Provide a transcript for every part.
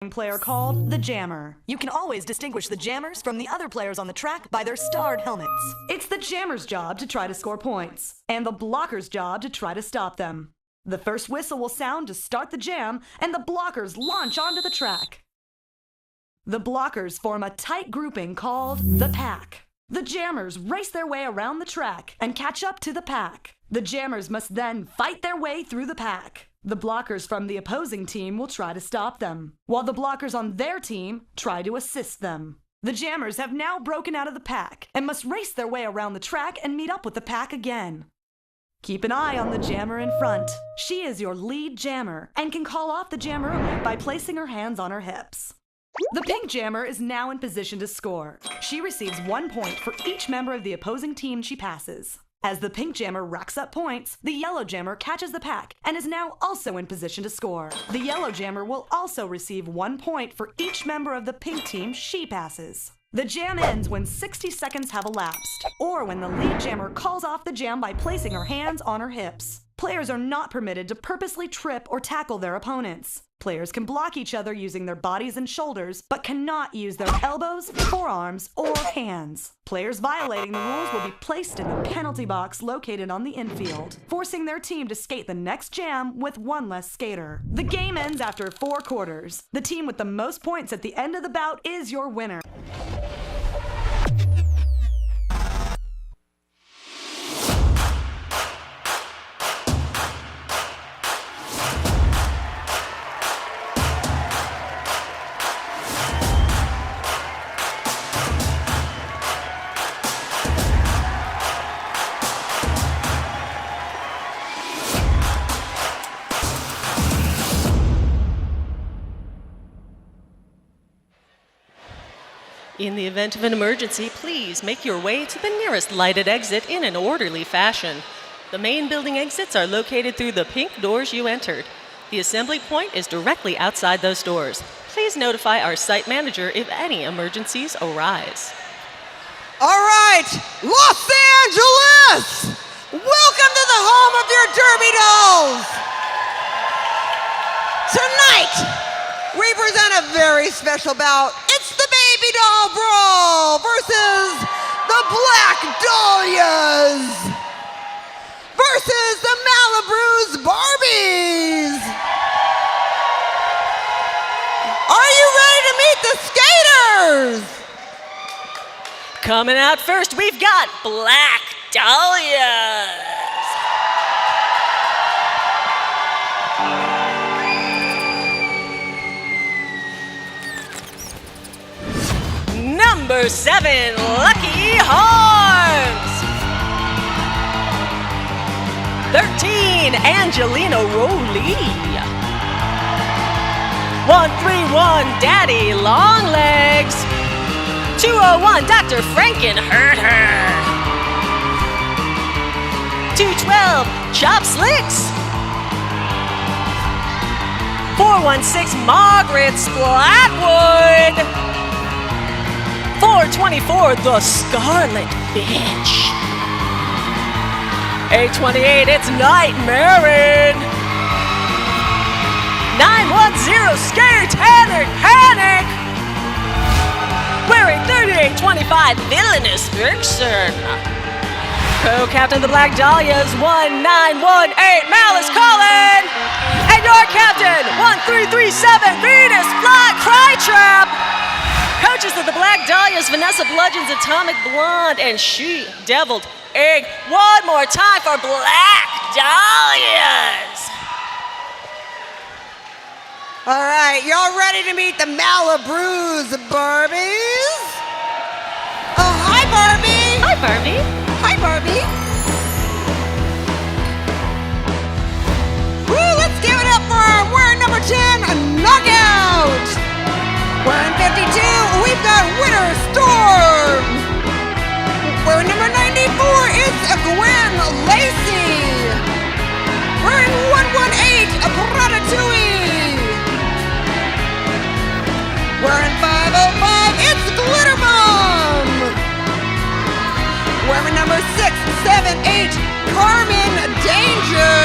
player called the Jammer. You can always distinguish the Jammers from the other players on the track by their starred helmets. It's the Jammer's job to try to score points, and the Blocker's job to try to stop them. The first whistle will sound to start the jam, and the Blockers launch onto the track. The Blockers form a tight grouping called the Pack. The Jammers race their way around the track and catch up to the Pack. The Jammers must then fight their way through the Pack. The Blockers from the opposing team will try to stop them, while the Blockers on their team try to assist them. The Jammers have now broken out of the Pack and must race their way around the track and meet up with the Pack again. Keep an eye on the Jammer in front. She is your lead Jammer and can call off the Jammer by placing her hands on her hips. The pink Jammer is now in position to score. She receives 1 point for each member of the opposing team she passes. As the pink Jammer racks up points, the yellow Jammer catches the Pack and is now also in position to score. The yellow Jammer will also receive 1 point for each member of the pink team she passes. The jam ends when 60 seconds have elapsed, or when the lead Jammer calls off the jam by placing her hands on her hips. Players are not permitted to purposely trip or tackle their opponents. Players can block each other using their bodies and shoulders, but cannot use their elbows, forearms, or hands. Players violating the rules will be placed in the penalty box located on the infield, forcing their team to skate the next jam with one less skater. The game ends after 4 quarters. The team with the most points at the end of the bout is your winner. In the event of an emergency, please make your way to the nearest lighted exit in an orderly fashion. The main building exits are located through the pink doors you entered. The assembly point is directly outside those doors. Please notify our site manager if any emergencies arise. All right, Los Angeles! Welcome to the home of your Derby dolls! Tonight, we present a very special bout. It's the Baby Doll Brawl versus the Black Dollias versus the MALIBRUISE Barbies. Are you ready to meet the skaters? Coming out first, we've got Black Dollias. Number 7, Lucky Harms. 13, Angelina Rowley. 131, Daddy Longlegs. 201, Dr. Frankenhurter. 212, Chop Slicks. 416, Margaret Splatwood. 424, the Scarlet Bitch. 828, it's Nightmare. 910, Scatanic Panic. Wearing 3825, Villainous Vixen. Co-captain the Black Dahlias, 1918, Malice Colin. And your captain, 1337, Venus Fly Crytrap. Coaches of the Black Dahlias, Vanessa Bludgeon's Atomic Blonde, and She Deviled Egg. One more time for Black Dahlias. All right, y'all ready to meet the MALIBRUISE Barbies? Oh, hi, Barbie. Hi, Barbie. Hi, Barbie. Woo, let's give it up for our wearing number 10, Knockout. Wearing 52, we've got Winter Storm. Wearing number 94, it's Gwen Lacey. Wearing 118, Ratatouille. Wearing 505, it's Glitter Bomb. Wearing number 678, Carmen Danger.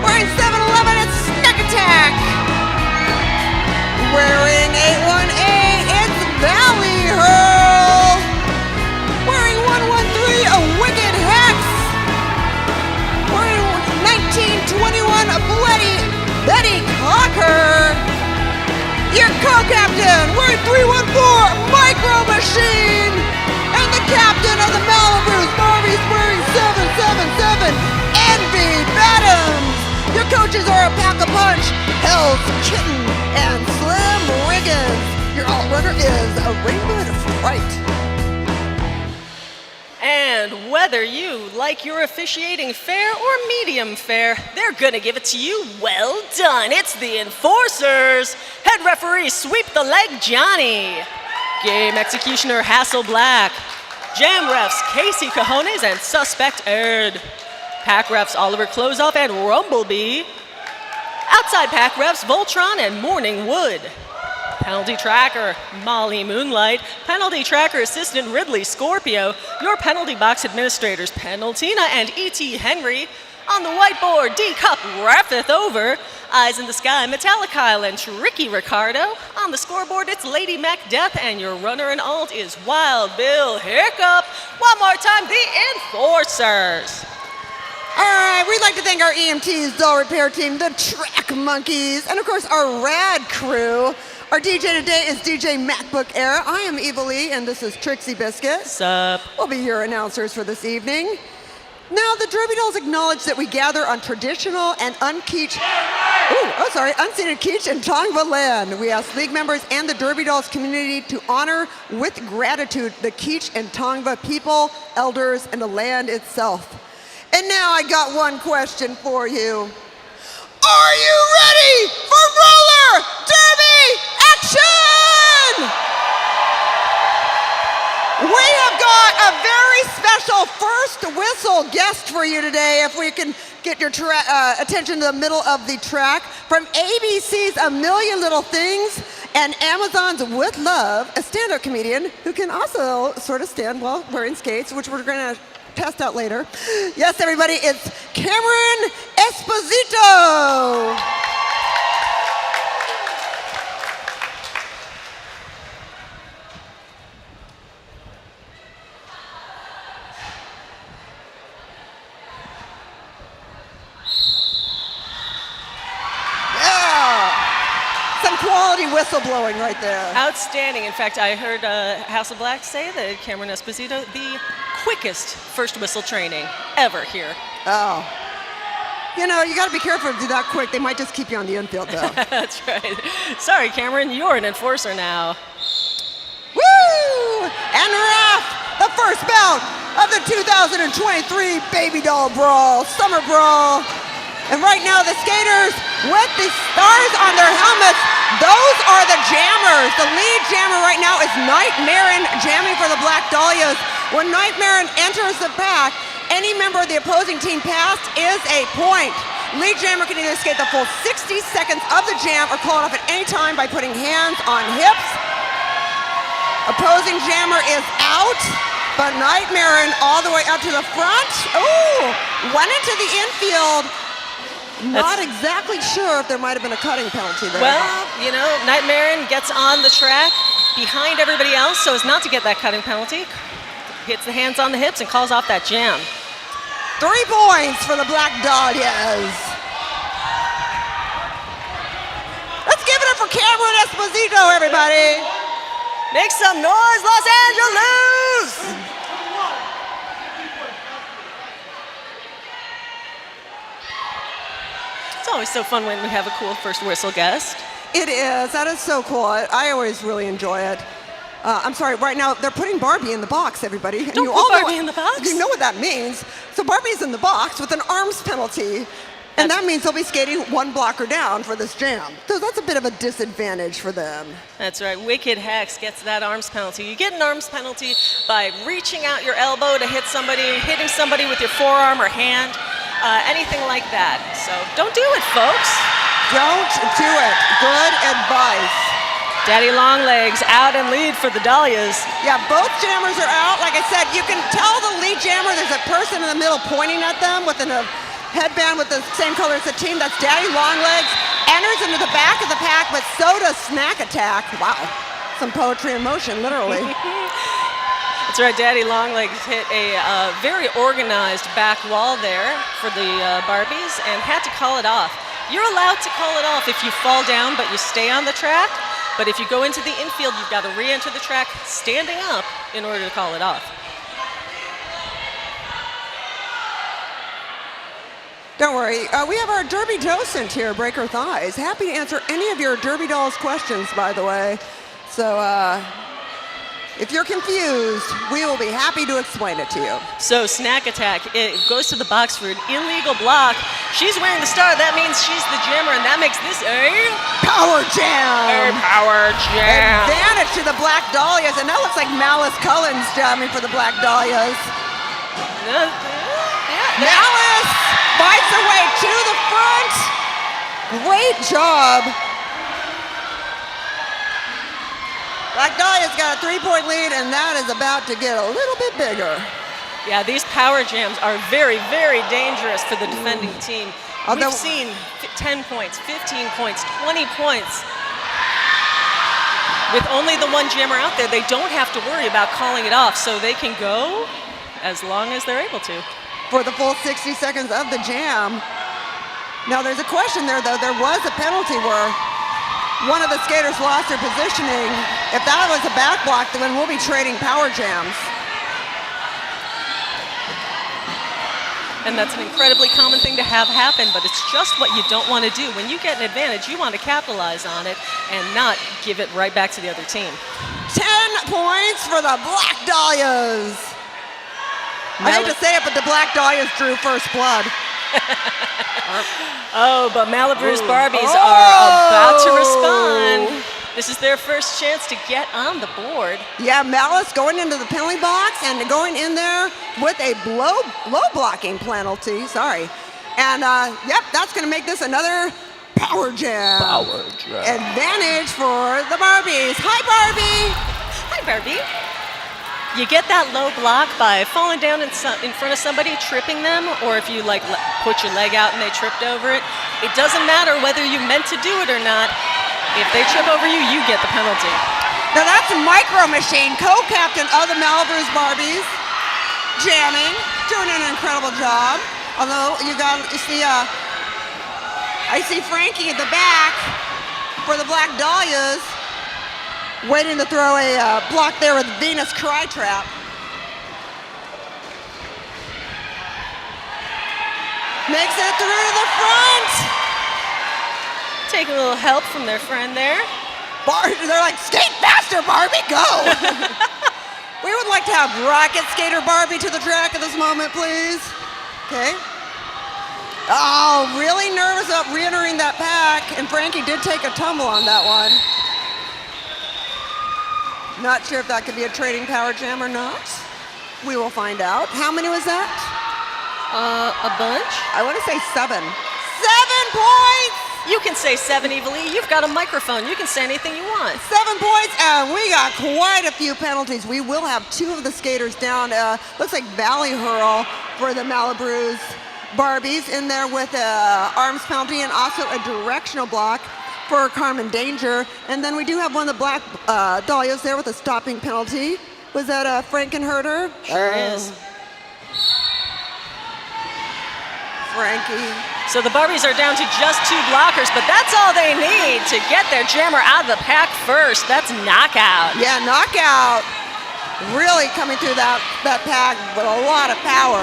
Wearing 711, it's Snack Attack. co-captain, we're 314 Micro Machine, and the captain of the MALIBRUISE Barbies wearing 777 Envy Bottoms. Your coaches are a pack a punch, Hell's Kitten, and Slim Wiggins. Your alt-runner is a Rainbow of Fright. And whether you like your officiating fair or medium fair, they're gonna give it to you well done. It's the Enforcers. Head referee Sweep the Leg Johnny. Game executioner Hassel Black. Jam refs Casey Cajones and Suspect Ed. Pack refs Oliver Closeoff and Rumblebee. Outside pack refs Voltron and Morning Wood. Penalty tracker, Molly Moonlight. Penalty tracker assistant Ridley Scorpio. Your penalty box administrators, Penaltina and E.T. Henry. On the whiteboard, D-Cup Raffeth over. Eyes in the Sky, Metallic Kyle and Tricky Ricardo. On the scoreboard, it's Lady Macdeath, and your runner and alt is Wild Bill Hiccup. One more time, the Enforcers. All right, we'd like to thank our EMTs, Doll Repair Team, the Track Monkeys, and of course our rad crew. Our DJ today is DJ MacBook Air. I am Eva Lee, and this is Trixie Biscuit. Sup? We'll be your announcers for this evening. Now, the Derby Dolls acknowledge that we gather on traditional and unceded Keech and Tongva land. We ask league members and the Derby Dolls community to honor with gratitude the Keech and Tongva people, elders, and the land itself. And now I got one question for you. Are you ready for roller derby action? We have got a very special first whistle guest for you today. If we can get your attention to the middle of the track. From ABC's A Million Little Things and Amazon's With Love, a stand-up comedian who can also sort of stand while wearing skates, which we're going to test out later. Yes, everybody, it's Cameron Esposito. Quality whistleblowing right there. Outstanding. In fact, I heard House of Black say that Cameron Esposito, the quickest first whistle training ever here. Oh. You know, you got to be careful to do that quick. They might just keep you on the infield, though. That's right. Sorry, Cameron, you're an enforcer now. Woo! And Raff, the first bout of the 2023 Baby Doll Brawl, Summer Brawl. And right now, the skaters with the stars on their helmets, those are the jammers. The lead jammer right now is Nightmare jamming for the Black Dollias. When Nightmare enters the pack, any member of the opposing team passed is a point. Lead jammer can either skate the full 60 seconds of the jam or call it off at any time by putting hands on hips. Opposing jammer is out, but Nightmare all the way up to the front. Ooh, went into the infield. Not exactly sure if there might have been a cutting penalty there. Well, you know, Nightmare gets on the track behind everybody else so as not to get that cutting penalty. Hits the hands on the hips and calls off that jam. 3 points for the Black Dollias. Let's give it up for Cameron Esposito, everybody. Make some noise, Los Angeles! It's always so fun when we have a cool first whistle guest. It is. That is so cool. I always really enjoy it. I'm sorry, right now they're putting Barbie in the box, everybody. Don't put Barbie in the box. You know what that means. So Barbie's in the box with an arms penalty. And that means they'll be skating 1 blocker down for this jam. So that's a bit of a disadvantage for them. That's right. Wicked Hex gets that arms penalty. You get an arms penalty by reaching out your elbow to hit somebody, hitting somebody with your forearm or hand, anything like that. So don't do it, folks. Don't do it. Good advice. Daddy Longlegs out and lead for the Dollias. Yeah, both jammers are out. Like I said, you can tell the lead jammer, there's a person in the middle pointing at them with a headband with the same color as the team. That's Daddy Longlegs. Enters into the back of the pack, but so does Snack Attack. Wow, some poetry in motion, literally. That's right, Daddy Longlegs hit a very organized back wall there for the Barbies and had to call it off. You're allowed to call it off if you fall down, but you stay on the track. But if you go into the infield, you've got to re-enter the track standing up in order to call it off. Don't worry, we have our Derby docent here, Break Her Thighs. Happy to answer any of your Derby Dolls questions, by the way. So if you're confused, we will be happy to explain it to you. So Snack Attack, it goes to the box for an illegal block. She's wearing the star, that means she's the jammer, and that makes this a Power Jam! A power jam! Advantage to the Black Dahlias, and that looks like Malice Cullen's jamming for the Black Dahlias. Malice fights her way to the front. Great job. Black Dahlia's got a 3-point lead, and that is about to get a little bit bigger. Yeah, these power jams are very, very dangerous for the defending team. We've seen 10 points, 15 points, 20 points. With only the one jammer out there, they don't have to worry about calling it off, so they can go as long as they're able to. For the full 60 seconds of the jam. Now there's a question there, though. There was a penalty where one of the skaters lost their positioning. If that was a back block, then we'll be trading power jams. And that's an incredibly common thing to have happen, but it's just what you don't want to do. When you get an advantage, you want to capitalize on it and not give it right back to the other team. 10 points for the Black Dahlias. I hate to say it, but the Black Dahlias drew first blood. Oh, but MALIBRUISE Barbies are about to respond. This is their first chance to get on the board. Yeah, Malice going into the penalty box and going in there with a low blocking penalty. Sorry. And, yep, that's going to make this another power jam. Power jam. Advantage for the Barbies. Hi, Barbie. Hi, Barbie. You get that low block by falling down in front of somebody, tripping them, or if you like put your leg out and they tripped over it. It doesn't matter whether you meant to do it or not. If they trip over you, you get the penalty. Now that's Micro Machine, co-captain of the MALIBRUISE Barbies, jamming, doing an incredible job. Although I see Frankie at the back for the Black Dahlias, waiting to throw a block there with Venus Crytrap. Makes it through to the front. Taking a little help from their friend there. They're like, skate faster, Barbie, go. We would like to have Rocket Skater Barbie to the track at this moment, please. Okay. Oh, really nervous about re-entering that pack, and Frankie did take a tumble on that one. Not sure if that could be a trading power jam or not. We will find out. How many was that? A bunch. I want to say 7. 7 points! You can say 7, Evilly. You've got a microphone. You can say anything you want. 7 points, and we got quite a few penalties. We will have 2 of the skaters down. Looks like Valley Hurl for the MALIBRUISE Barbies in there with a arms penalty and also a directional block for Carmen Danger. And then we do have one of the Black Dahlias there with a stopping penalty. Was that Frankenherder? Sure is. Frankie. So the Barbies are down to just 2 blockers, but that's all they need to get their jammer out of the pack first. That's Knockout. Yeah, Knockout. Really coming through that pack with a lot of power.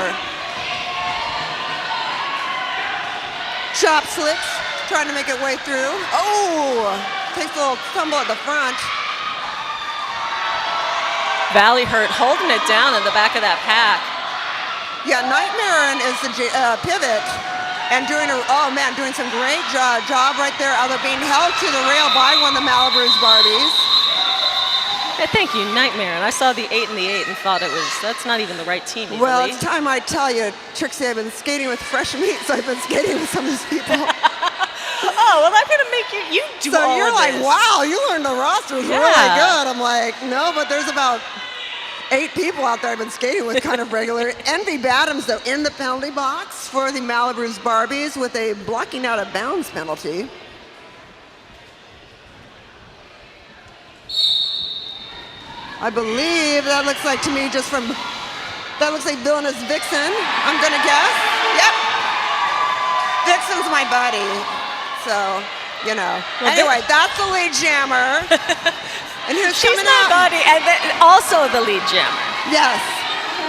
Chop slicks, trying to make it way through. Oh, takes a little tumble at the front. Valley Hurt holding it down in the back of that pack. Yeah, Nightmare is the pivot and doing some great job right there. Either being held to the rail by one of the MALIBRUISE Barbies. Hey, thank you, Nightmare. And I saw the 8 and the 8 and thought that's not even the right team. Well, it's time I tell you, Trixie, I've been skating with fresh meat, so I've been skating with some of these people. Oh, well, I'm going to make you do so all you're of like, this. wow, you learned the roster was really good. I'm like, no, but there's about 8 people out there I've been skating with kind of regular. Envy Badams, though, in the penalty box for the MALIBRUISE Barbies with a blocking out of bounds penalty. I believe that looks like to me just from, that looks like Villainous Vixen, I'm gonna guess. Yep. Vixen's my buddy, so. you know. Well, Anyway, that's the lead jammer. And who's She's coming my up? buddy, and then also the lead jammer. Yes.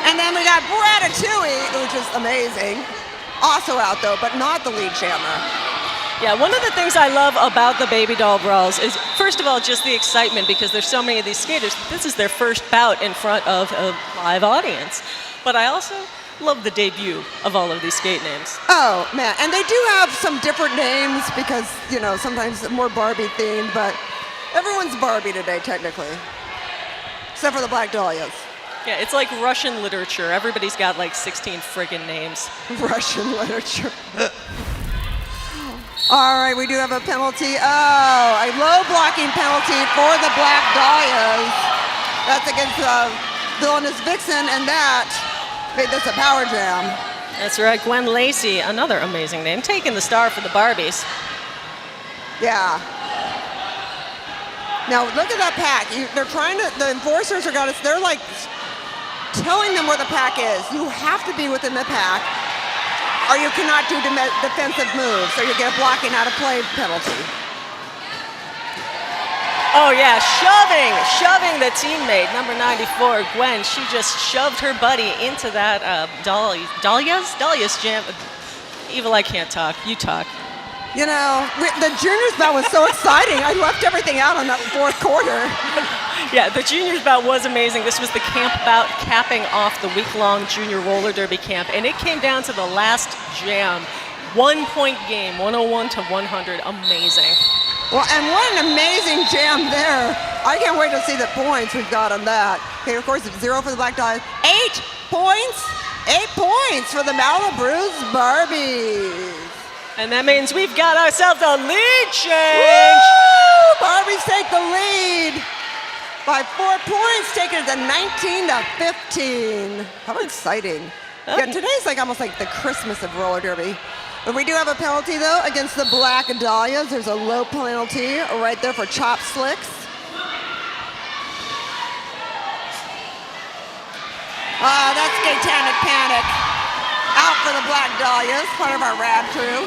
And then we got Ratatouille, which is amazing. Also out, though, but not the lead jammer. Yeah, one of the things I love about the Baby Doll Brawls is, first of all, just the excitement, because there's so many of these skaters. This is their first bout in front of a live audience. But I also love the debut of all of these skate names. Oh, man. And they do have some different names because, you know, sometimes more Barbie themed, but everyone's Barbie today, technically. Except for the Black Dahlias. Yeah, it's like Russian literature. Everybody's got like 16 friggin' names. Russian literature. All right, we do have a penalty. Oh, a low blocking penalty for the Black Dahlias. That's against Villainous Vixen, and that made this a power jam. That's right, Gwen Lacey, another amazing name, taking the star for the Barbies. Yeah. Now look at that pack. They're trying to. The enforcers are got us. They're like telling them where the pack is. You have to be within the pack, or you cannot do defensive moves, or you get a blocking out of play penalty. Oh yeah, shoving the teammate, number 94, Gwen. She just shoved her buddy into that Dollias jam. Evil, I can't talk. You talk. You know, the juniors bout was so exciting. I left everything out on that fourth quarter. Yeah, the juniors bout was amazing. This was the camp bout capping off the week-long junior roller derby camp, and it came down to the last jam. 1-point game, 101 to 100. Amazing. Well, and what an amazing jam there. I can't wait to see the points we've got on that. Okay, of course, it's 0 for the Black Dahlias. 8 points. 8 points for the MALIBRUISE Barbies. And that means we've got ourselves a lead change. Woo! Barbies take the lead by 4 points, taking it to 19 to 15. How exciting. Yeah, today's like almost like the Christmas of roller derby. But we do have a penalty, though, against the Black Dahlias. There's a low penalty right there for chop slicks. That's Satanic Panic. Out for the Black Dahlias, part of our rad crew.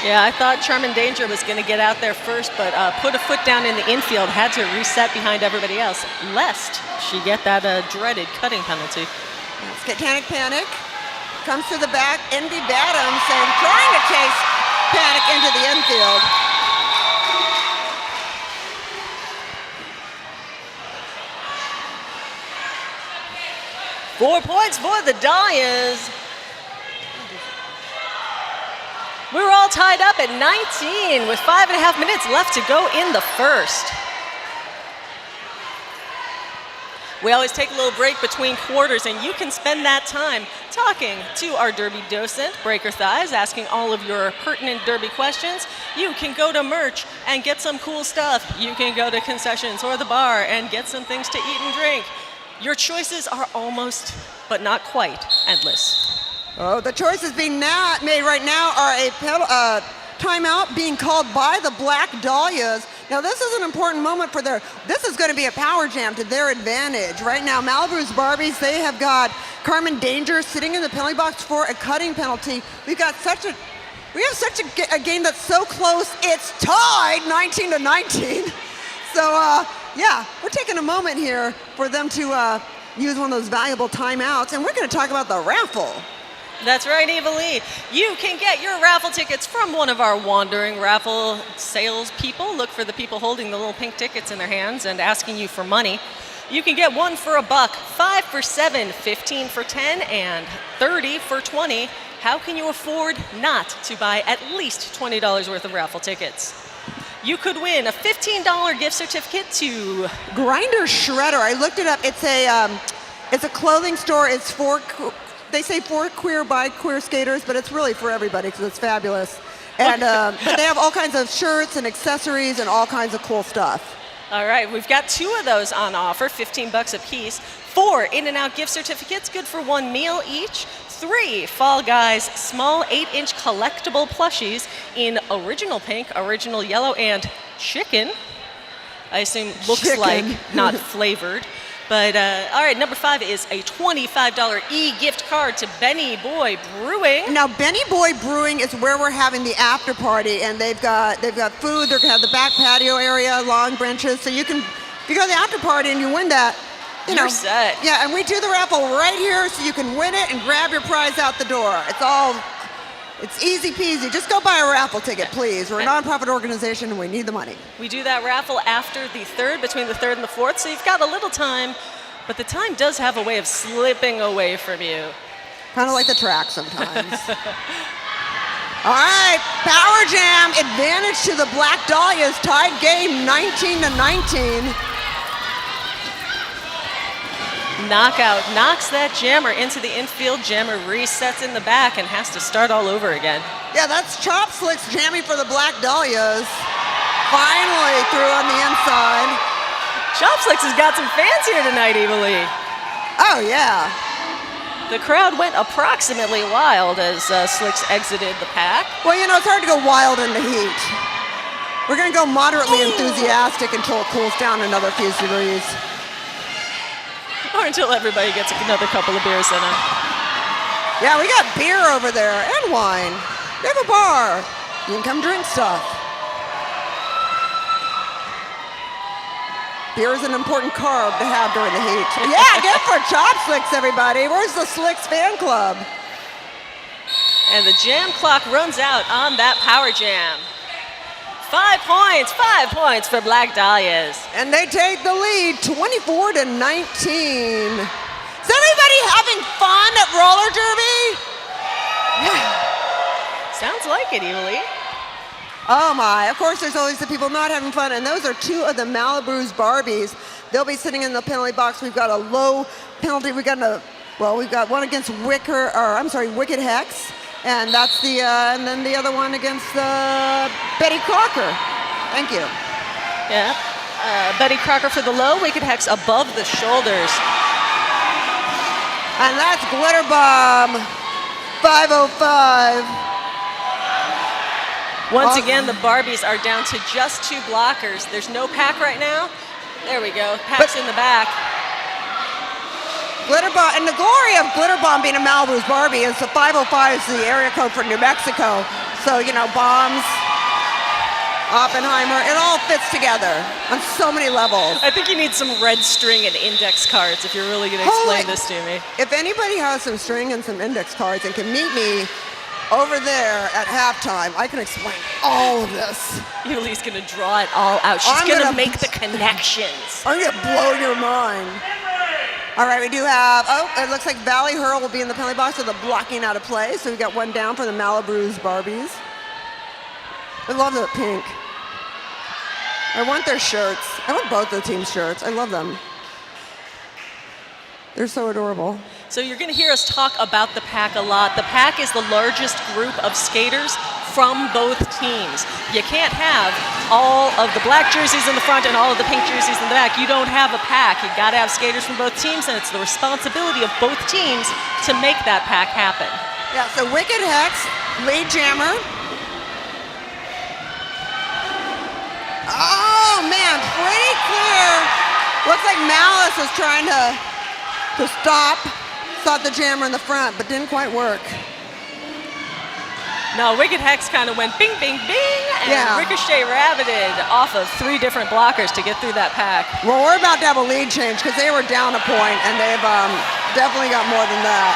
Yeah, I thought Charmin Danger was going to get out there first, but put a foot down in the infield, had to reset behind everybody else, lest she get that dreaded cutting penalty. Satanic Panic comes to the back. Envy Badams trying to chase Panic into the infield. Four points for the Dollias. We were all tied up at 19 with 5.5 minutes left to go in the first. We always take a little break between quarters, and you can spend that time talking to our Derby docent, Breaker Thighs, asking all of your pertinent Derby questions. You can go to merch and get some cool stuff. You can go to concessions or the bar and get some things to eat and drink. Your choices are almost, but not quite, endless. Oh, the choices being made right now are a timeout being called by the Black Dahlias. Now, this is an important moment for this is going to be a power jam to their advantage. Right now, MALIBRUISE Barbies, they have got Carmen Danger sitting in the penalty box for a cutting penalty. We have such a game that's so close, it's tied 19 to 19. So, yeah, we're taking a moment here for them to use one of those valuable timeouts, and we're going to talk about the raffle. That's right, Eva Lee. You can get your raffle tickets from one of our wandering raffle sales people. Look for the people holding the little pink tickets in their hands and asking you for money. You can get one for $1, 5 for $7, 15 for $10, and 30 for $20. How can you afford not to buy at least $20 worth of raffle tickets? You could win a $15 gift certificate to Grinder Shredder. I looked it up. It's a clothing store. It's they say for queer by queer skaters, but it's really for everybody because it's fabulous. And but they have all kinds of shirts and accessories and all kinds of cool stuff. All right, we've got 2 of those on offer, $15 a piece. 4 In-N-Out gift certificates, good for 1 meal each. 3 Fall Guys small 8-inch collectible plushies in original pink, original yellow, and chicken. I assume looks like, not flavored. But all right, number 5 is a $25 e-gift card to Benny Boy Brewing. Now, Benny Boy Brewing is where we're having the after party, and they've got food. They're gonna have the back patio area, long benches, so you can, if you go to the after party and you win that, You're set. Yeah, and we do the raffle right here, so you can win it and grab your prize out the door. It's easy peasy. Just go buy a raffle ticket, please. We're a nonprofit organization and we need the money. We do that raffle after the 3rd, between the 3rd and the 4th, so you've got a little time, but the time does have a way of slipping away from you. Kind of like the track sometimes. All right, Power Jam, advantage to the Black Dahlias, tied game 19-19. Knockout knocks that jammer into the infield. Jammer resets in the back and has to start all over again. Yeah, that's Chop Slicks jamming for the Black Dahlias. Finally through on the inside. Chop Slicks has got some fans here tonight, Evilly. Oh, yeah. The crowd went approximately wild as Slicks exited the pack. Well, you know, it's hard to go wild in the heat. We're going to go moderately enthusiastic until it cools down another few degrees. Or until everybody gets another couple of beers in them. Yeah, we got beer over there and wine. We have a bar. You can come drink stuff. Beer is an important carb to have during the heat. Yeah, good for Chop Slicks, everybody. Where's the Slicks fan club? And the jam clock runs out on that Power Jam. 5 points for Black Dahlias. And they take the lead, 24-19. Is everybody having fun at roller derby? Sounds like it, Evilly. Oh my, of course there's always the people not having fun, and those are 2 of the MALIBRUISE Barbies. They'll be sitting in the penalty box. We've got a low penalty. We've got one against Wicked Hex. And that's and then the other one against Betty Crocker. Thank you. Yeah, Betty Crocker for the low, Wicked Hex above the shoulders. And that's Glitter Bomb, 505. Once again, the Barbies are down to just 2 blockers. There's no pack right now. There we go, pack's in the back. Glitter Bomb, and the glory of Glitter Bomb being a MALIBRUISE Barbie is the 505 is the area code for New Mexico. So, you know, bombs, Oppenheimer, it all fits together on so many levels. I think you need some red string and index cards if you're really going to explain this to me. If anybody has some string and some index cards and can meet me over there at halftime, I can explain all of this. Yuli's going to draw it all out. She's going to make the connections. I'm going to blow your mind. All right, we do have, it looks like Valley Hurl will be in the penalty box with a blocking out of play. So we got one down for the MALIBRUISE Barbies. I love the pink. I want their shirts. I want both the team's shirts. I love them. They're so adorable. So you're going to hear us talk about the pack a lot. The pack is the largest group of skaters from both teams. You can't have all of the black jerseys in the front and all of the pink jerseys in the back. You don't have a pack. You got to have skaters from both teams, and it's the responsibility of both teams to make that pack happen. Yeah, so Wicked Hex, lead jammer. Oh man, pretty clear. Looks like Malice was trying to stop the jammer in the front, but didn't quite work. No, Wicked Hex kind of went bing, bing, bing, and Ricochet rabbited off of 3 different blockers to get through that pack. Well, we're about to have a lead change because they were down a point, and they've definitely got more than that.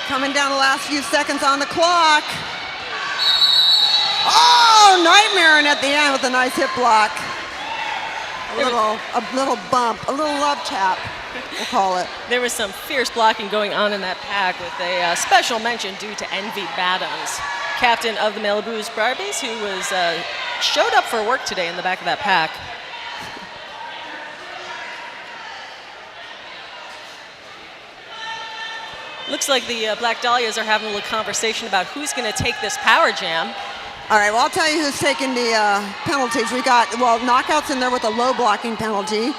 Coming down the last few seconds on the clock. Oh, nightmaring at the end with a nice hip block. A little bump, a little love tap, we'll call it. There was some fierce blocking going on in that pack with a special mention due to Envy Badams, captain of the MALIBRUISE Barbies, who was showed up for work today in the back of that pack. Looks like the Black Dahlias are having a little conversation about who's going to take this Power Jam. All right, well, I'll tell you who's taking the penalties. We got, Knockouts in there with a low blocking penalty.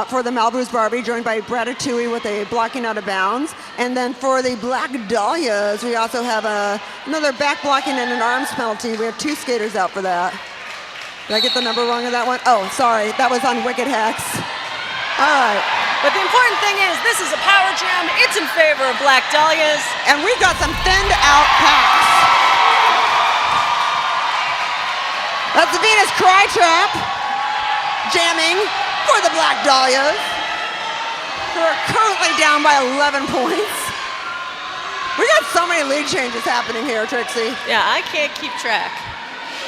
for the MALIBRUISE Barbie, joined by Ratatouille with a blocking out of bounds. And then for the Black Dahlias, we also have another back blocking and an arms penalty. We have 2 skaters out for that. Did I get the number wrong on that one? Oh, sorry, that was on Wicked Hex. All right. But the important thing is, this is a power jam. It's in favor of Black Dahlias. And we've got some thinned out packs. That's the Venus Crytrap jamming for the Black Dahlias, who are currently down by 11 points. We got so many lead changes happening here, Trixie. Yeah, I can't keep track.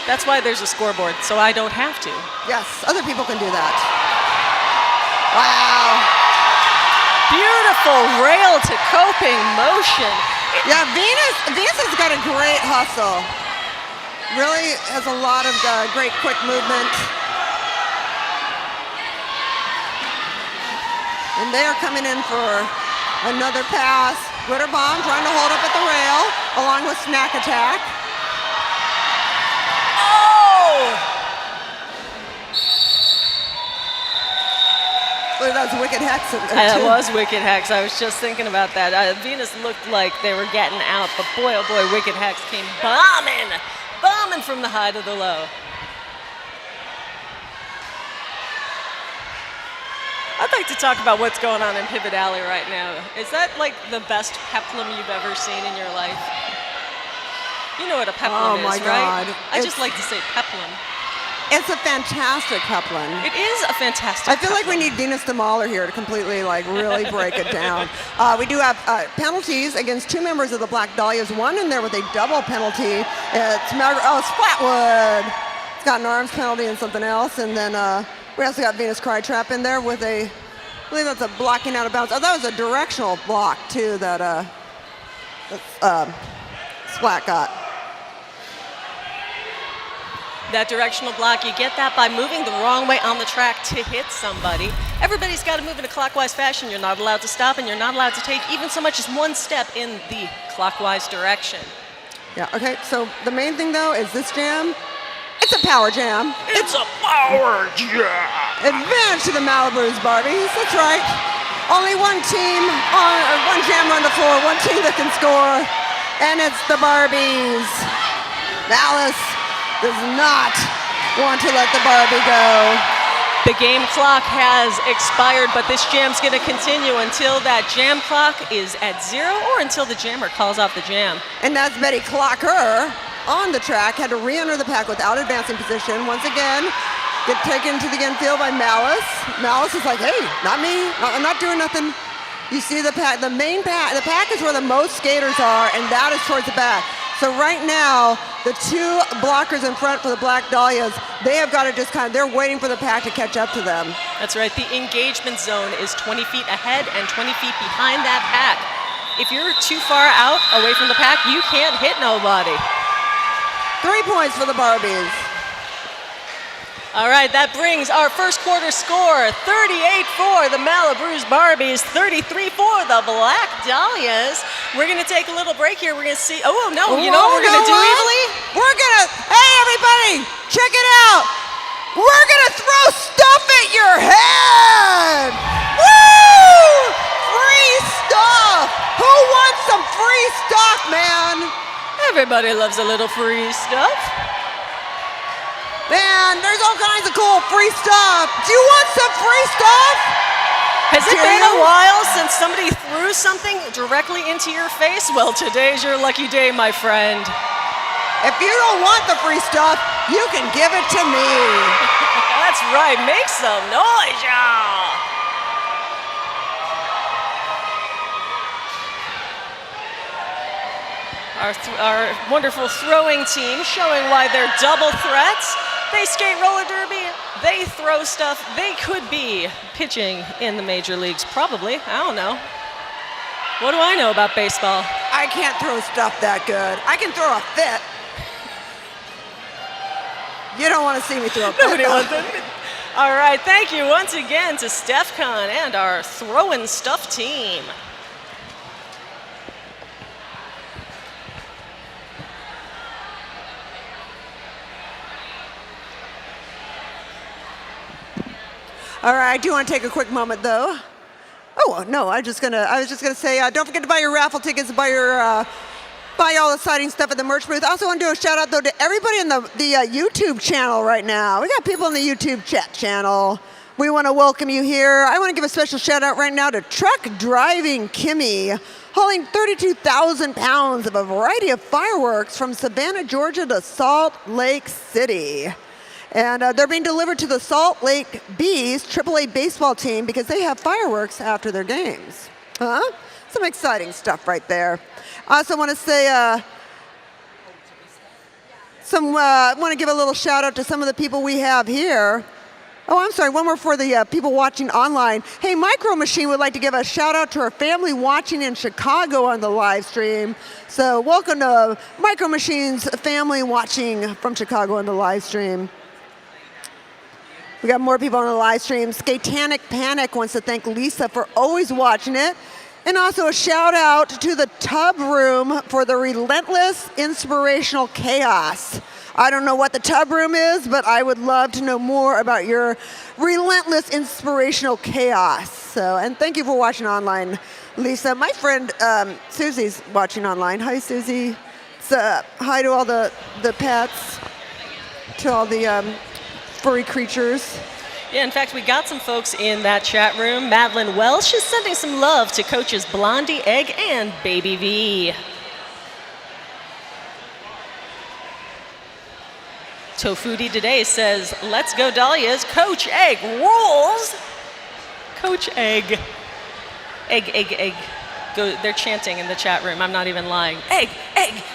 That's why there's a scoreboard, so I don't have to. Yes, other people can do that. Wow. Beautiful rail to coping motion. Yeah, Venus has got a great hustle. Really has a lot of great quick movement. And they are coming in for another pass. Glitter Bomb trying to hold up at the rail, along with Snack Attack. Oh! Look, that was Wicked Hex. It was Wicked Hex. I was just thinking about that. Venus looked like they were getting out, but boy, oh boy, Wicked Hex came bombing from the high to the low. I'd like to talk about what's going on in Pivot Alley right now. Is that like the best peplum you've ever seen in your life? You know what a peplum is, right? I just like to say peplum. It's a fantastic peplum. It is a fantastic I feel like we peplum. need Venus the Mauler here to completely, really break it down. We do have penalties against 2 members of the Black Dahlias. One in there with a double penalty. It's Splatwood. It's got an arms penalty and something else. And then we also got Venus Crytrap in there with I believe that's a blocking out of bounds. Oh, that was a directional block, too, that Splat got. That directional block, you get that by moving the wrong way on the track to hit somebody. Everybody's got to move in a clockwise fashion. You're not allowed to stop, and you're not allowed to take even so much as 1 step in the clockwise direction. Yeah, okay, so the main thing, though, is this jam, it's a power jam. It's a power jam! Advantage to the MALIBRUISE Barbies, that's right. Only one team, one jammer on the floor, one team that can score, and it's the Barbies. Malice does not want to let the Barbie go. The game clock has expired, but this jam's going to continue until that jam clock is at 0 or until the jammer calls off the jam. And that's Betty Clocker on the track, had to re-enter the pack without advancing position. Once again, get taken to the infield by Malice. Malice is like, hey, not me, I'm not doing nothing. You see the pack, the pack is where the most skaters are, and that is towards the back. So right now, the 2 blockers in front for the Black Dahlias, they have got to just they're waiting for the pack to catch up to them. That's right, the engagement zone is 20 feet ahead and 20 feet behind that pack. If you're too far out, away from the pack, you can't hit nobody. 3 points for the Barbies. All right, that brings our first quarter score, 38 for the MALIBRUISE Barbies, 33 for the Black Dahlias. We're going to take a little break here. We're going to see, you know what we're going to do, Evilly? We're going to, hey everybody, check it out. We're going to throw stuff at your head. Woo! Free stuff. Who wants some free stuff, man? Everybody loves a little free stuff. Man, there's all kinds of cool free stuff. Do you want some free stuff? Has it been a while since somebody threw something directly into your face? Well, today's your lucky day, my friend. If you don't want the free stuff, you can give it to me. That's right, make some noise, y'all. Our wonderful throwing team showing why they're double threats. They skate roller derby, they throw stuff, they could be pitching in the major leagues, probably, I don't know. What do I know about baseball? I can't throw stuff that good. I can throw a fit. You don't want to see me throw a fit. Nobody wants that. All right, thank you once again to StephCon and our throwing stuff team. All right, I do want to take a quick moment, though. Oh, no, I was just gonna say, don't forget to buy your raffle tickets, buy all the exciting stuff at the merch booth. I also want to do a shout out, though, to everybody in the YouTube channel right now. We got people in the YouTube chat channel. We want to welcome you here. I want to give a special shout out right now to Truck Driving Kimmy, hauling 32,000 pounds of a variety of fireworks from Savannah, Georgia to Salt Lake City. And they're being delivered to the Salt Lake Bees AAA baseball team because they have fireworks after their games. Huh? Some exciting stuff right there. I also want to say, I want to give a little shout out to some of the people we have here. Oh, I'm sorry, one more for the people watching online. Hey, Micro Machine would like to give a shout out to our family watching in Chicago on the live stream. So welcome to Micro Machine's family watching from Chicago on the live stream. We got more people on the live stream. Skatanic Panic wants to thank Lisa for always watching it. And also a shout out to the Tub Room for the relentless inspirational chaos. I don't know what the Tub Room is, but I would love to know more about your relentless inspirational chaos. So, and thank you for watching online, Lisa. My friend Susie's watching online. Hi, Susie. Hi to all the pets, to all the furry creatures. Yeah, in fact, we got some folks in that chat room. Madeline Welsh is sending some love to coaches Blondie, Egg, and Baby V. Tofuti today says, let's go Dollias, Coach Egg rules. Coach Egg. Egg. Go, they're chanting in the chat room. I'm not even lying. Egg.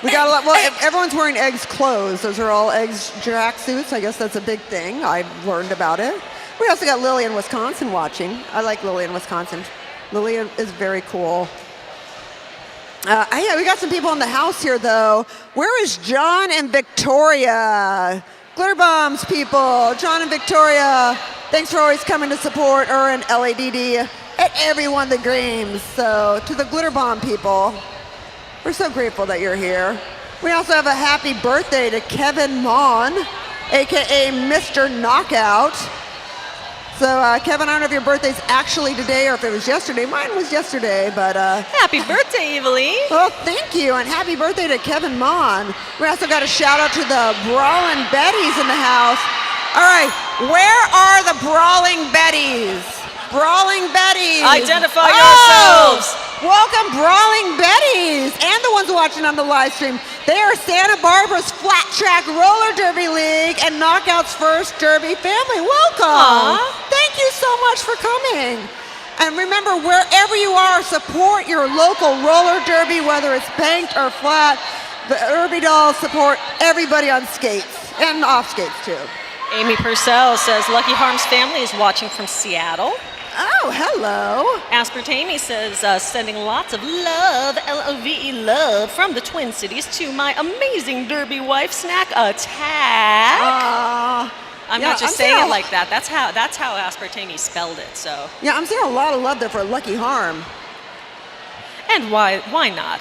We got a lot. Well, everyone's wearing Egg's clothes. Those are all Egg's tracksuits. I guess that's a big thing. I've learned about it. We also got Lily in Wisconsin watching. I like Lily in Wisconsin. Lily is very cool. Yeah, we got some people in the house here, though. Where is John and Victoria? Glitter Bombs people, John and Victoria. Thanks for always coming to support and LADD at every one of the games. So to the Glitter Bomb people, we're so grateful that you're here. We also have a happy birthday to Kevin Mon, AKA Mr. Knockout. So Kevin, I don't know if your birthday's actually today or if it was yesterday. Mine was yesterday, but happy birthday, Eveline. Well, thank you, and happy birthday to Kevin Mon. We also got a shout out to the Brawling Betties in the house. All right, where are the Brawling Betties? Brawling Betties. Identify yourselves. Welcome, Brawling Betties, and the ones watching on the live stream. They are Santa Barbara's Flat Track Roller Derby League and Knockout's first Derby family. Welcome. Aww. Thank you so much for coming. And remember, wherever you are, support your local roller derby, whether it's banked or flat. The Derby Dolls support everybody on skates and off skates, too. Amy Purcell says Lucky Harm's family is watching from Seattle. Oh, hello. Aspartame says, sending lots of love, L-O-V-E, love, from the Twin Cities to my amazing derby wife, Snack Attack. I'm not just saying it like that. That's how Aspartame spelled it, so. Yeah, I'm seeing a lot of love there for Lucky Harm. And why not,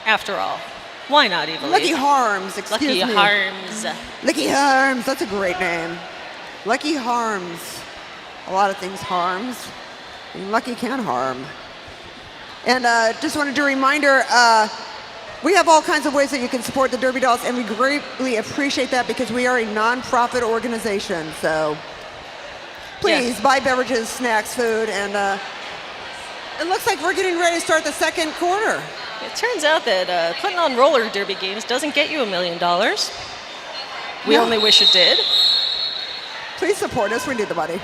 after all? Why not, Eveline? Lucky Harms, excuse me. Lucky Harms. Lucky Harms, that's a great name. Lucky Harms. A lot of things harms. I mean, Lucky can harm. And just wanted to reminder, we have all kinds of ways that you can support the Derby Dolls, and we greatly appreciate that because we are a non-profit organization. So please buy beverages, snacks, food, and it looks like we're getting ready to start the second quarter. It turns out that putting on roller derby games doesn't get you $1 million. We only wish it did. Please support us. We need the money.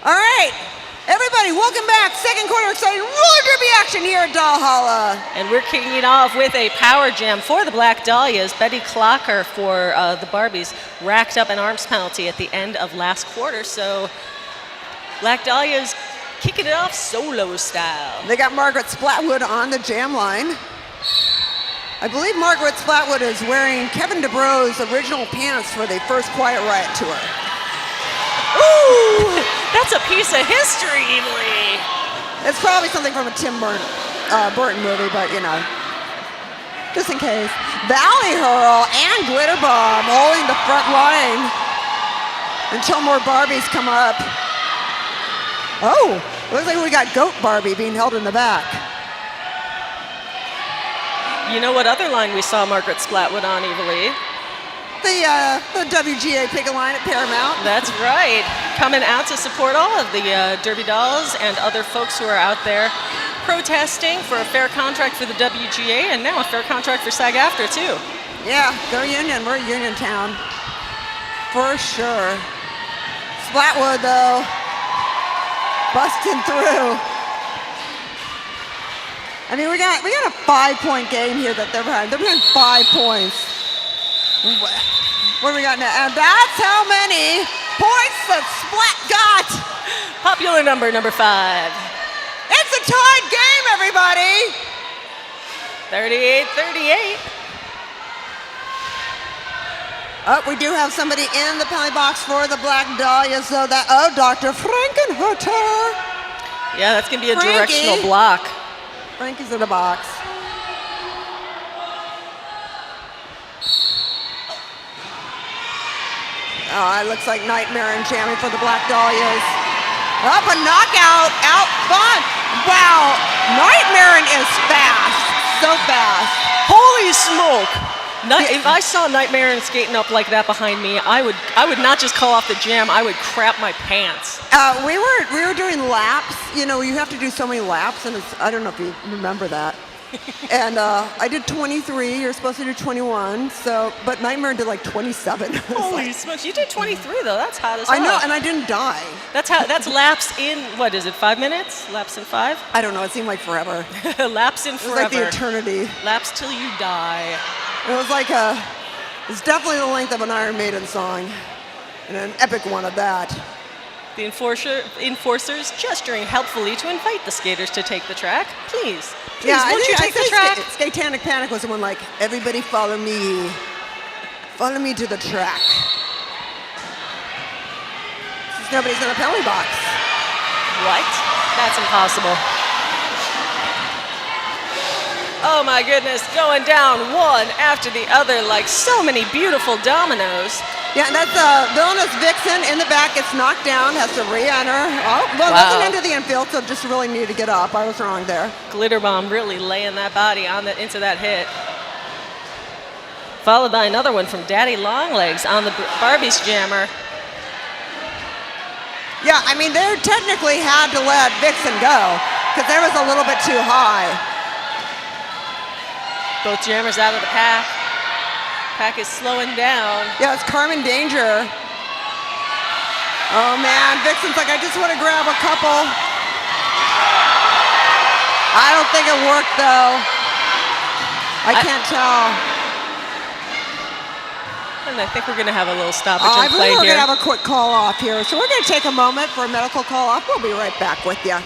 All right, everybody, welcome back. Second quarter exciting roller derby action here at Dollholla. And we're kicking it off with a power jam for the Black Dahlias. Betty Clocker for the Barbies racked up an arms penalty at the end of last quarter. So Black Dahlias kicking it off solo style. They got Margaret Splatwood on the jam line. I believe Margaret Splatwood is wearing Kevin DeBro's original pants for the first Quiet Riot tour. Ooh, that's a piece of history, Eveline. It's probably something from a Tim Burton movie, but you know, just in case. Valley Hurl and Glitter Bomb holding the front line. until more Barbies come up. Oh, looks like we got Goat Barbie being held in the back. You know what other line we saw Margaret Splatwood on, Evilly? The WGA picket line at Paramount. That's right. Coming out to support all of the Derby Dolls and other folks who are out there protesting for a fair contract for the WGA and now a fair contract for SAG-AFTRA too. Yeah, go Union. We're Union Town. For sure. Splatwood, though, busting through. I mean, we got a 5-point game here that they're behind. They're behind 5 points. What do we got now? And that's how many points that Splat got. Popular number 5. It's a tied game, everybody. 38-38. Oh, we do have somebody in the penalty box for the Black Dahlias, though. Dr. Frankenhurter. Yeah, that's going to be a Frankie. directional block. Frankie's in the box. Oh, it looks like Nightmare and jamming for the Black Dahlias. Up a knockout out front. Wow, Nightmare is fast, so fast. Holy smoke! If I saw Nightmare skating up like that behind me, I would not just call off the jam, I would crap my pants. We were doing laps. You know, you have to do so many laps, and I don't know if you remember that. And I did 23. You're supposed to do 21. But Nightmare did like 27. Holy smokes! You did 23 though. That's hot as hell. I know, and I didn't die. That's laps in what is it? 5 minutes? Laps in 5? I don't know. It seemed like forever. Laps in It forever. was like the eternity. Laps till you die. It was like it's definitely the length of an Iron Maiden song, and an epic one at that. The enforcers gesturing helpfully to invite the skaters to take the track. Please, won't you take the track? Skatanic Panic was the one like, everybody follow me. Follow me to the track. Since nobody's in a penalty box. What? That's impossible. Oh my goodness, going down one after the other like so many beautiful dominoes. Yeah, and that's Villainous Vixen in the back, gets knocked down, has to re-enter. Oh, well, Wow. doesn't enter the infield, so just really needed to get up. I was wrong there. Glitter Bomb really laying that body into that hit. Followed by another one from Daddy Longlegs on the Barbie's jammer. Yeah, I mean, they technically had to let Vixen go, because there was a little bit too high. Both jammers out of the pack. Pack is slowing down. Yeah, it's Carmen Danger. Oh man, Vixen's like, I just want to grab a couple. I don't think it worked though. I can't tell. And I think we're going to have a little stoppage I in believe play we're here. going to have a quick call off here. So we're going to take a moment for a medical call off. We'll be right back with you.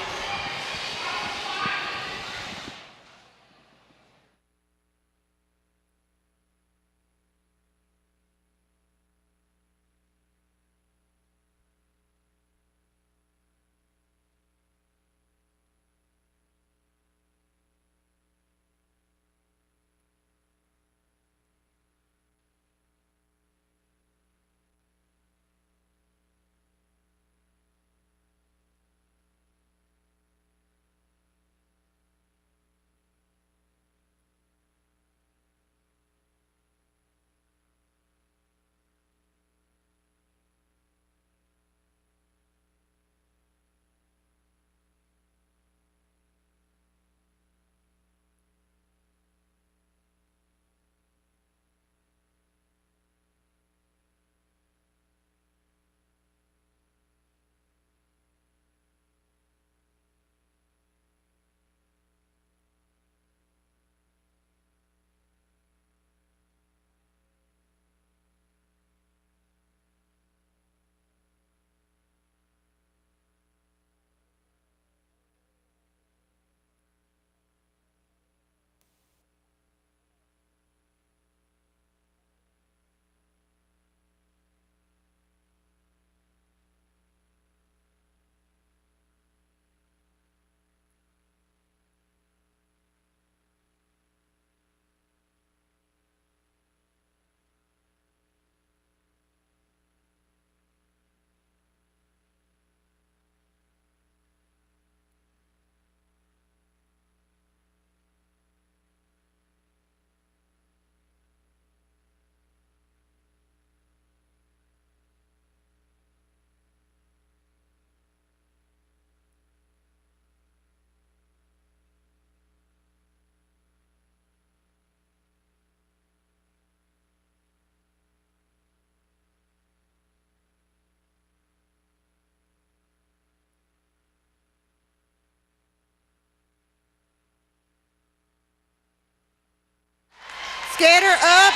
Skater up.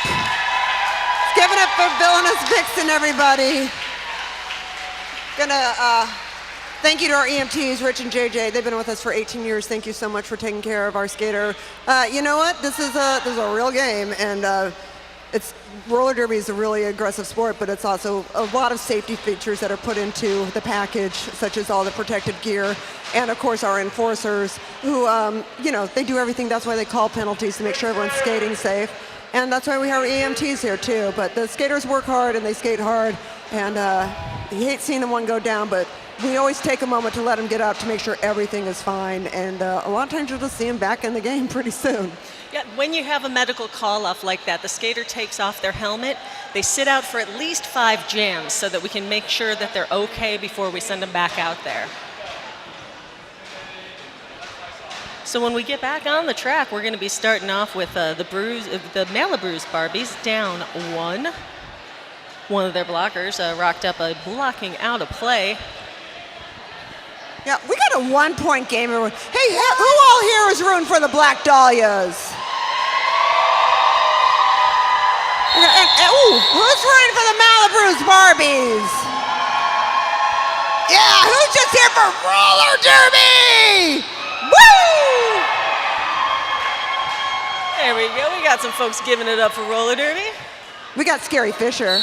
Give it up for Villainous Vixen, everybody. Gonna thank you to our EMTs, Rich and JJ. They've been with us for 18 years. Thank you so much for taking care of our skater. You know what? This is a real game, and roller derby is a really aggressive sport, but it's also a lot of safety features that are put into the package, such as all the protective gear, and of course our enforcers, who they do everything. That's why they call penalties, to make sure everyone's skating safe. And that's why we have EMTs here too. But the skaters work hard and they skate hard, and you hate seeing one go down, but we always take a moment to let them get up to make sure everything is fine. And a lot of times you'll just see them back in the game pretty soon. Yeah, when you have a medical call-off like that, the skater takes off their helmet. They sit out for at least 5 jams so that we can make sure that they're okay before we send them back out there. So when we get back on the track, we're going to be starting off with the MALIBRUISE Barbies down 1. One of their blockers rocked up a blocking out of play. Yeah, we got a 1-point game. Hey, who all here is rooting for the Black Dahlias? Who's rooting for the MALIBRUISE Barbies? Yeah, who's just here for roller derby? Woo! There we go. We got some folks giving it up for roller derby. We got Scary Fisher.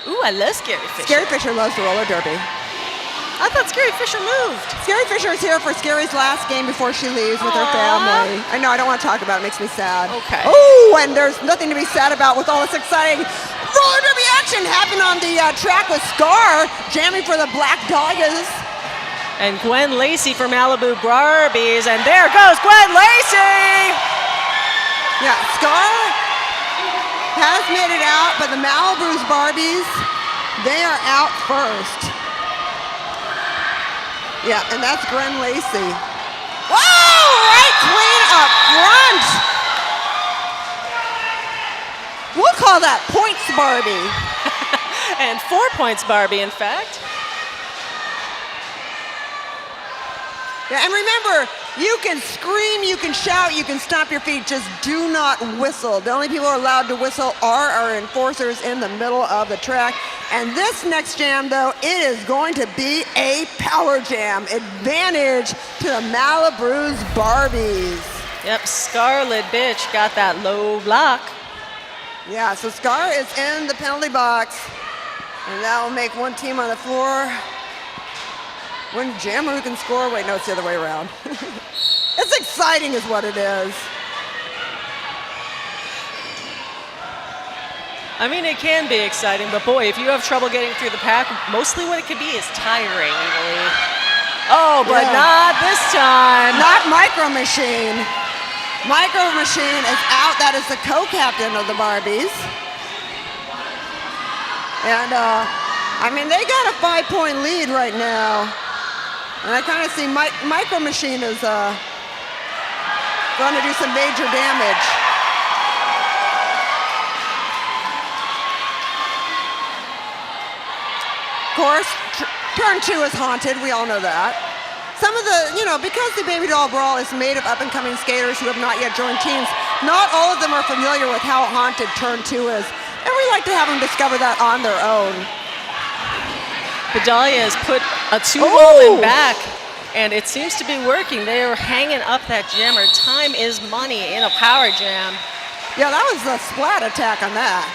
Ooh, I love Scary Fisher. Scary Fisher loves the roller derby. I thought Scary Fisher moved. Scary Fisher is here for Scary's last game before she leaves with her family. I know, I don't want to talk about it. It makes me sad. Okay. Oh, and there's nothing to be sad about with all this exciting roller derby action happening on the track with Scar jamming for the Black Dahlias. And Gwen Lacey for Malibu Barbies, and there goes Gwen Lacey! Yeah, Scar has made it out, but the MALIBRUISE Barbies, they are out first. Yeah, and that's Gwen Lacey. Whoa, right clean up front. We'll call that points Barbie. And 4 points Barbie, in fact. Yeah, and remember, you can scream, you can shout, you can stomp your feet, just do not whistle. The only people allowed to whistle are our enforcers in the middle of the track. And this next jam, though, it is going to be a power jam. Advantage to the MALIBRUISE Barbies. Yep, Scarlet Bitch got that low block. Yeah, so Scar is in the penalty box. And that will make one team on the floor. One jammer who can score. Wait, no, it's the other way around. It's exciting is what it is. I mean, it can be exciting, but boy, if you have trouble getting through the pack, mostly what it could be is tiring, really. Oh, but not this time. Not Micro Machine. Micro Machine is out. That is the co-captain of the Barbies. And, I mean, they got a 5-point lead right now. And I kind of see Micro Machine is going to do some major damage. Of course, turn 2 is haunted. We all know that. Some of the, because the Baby Doll Brawl is made of up-and-coming skaters who have not yet joined teams, not all of them are familiar with how haunted turn 2 is. And we like to have them discover that on their own. The Dollias put a 2-wall in back, and it seems to be working. They are hanging up that jammer. Time is money in a power jam. Yeah, that was a splat attack on that.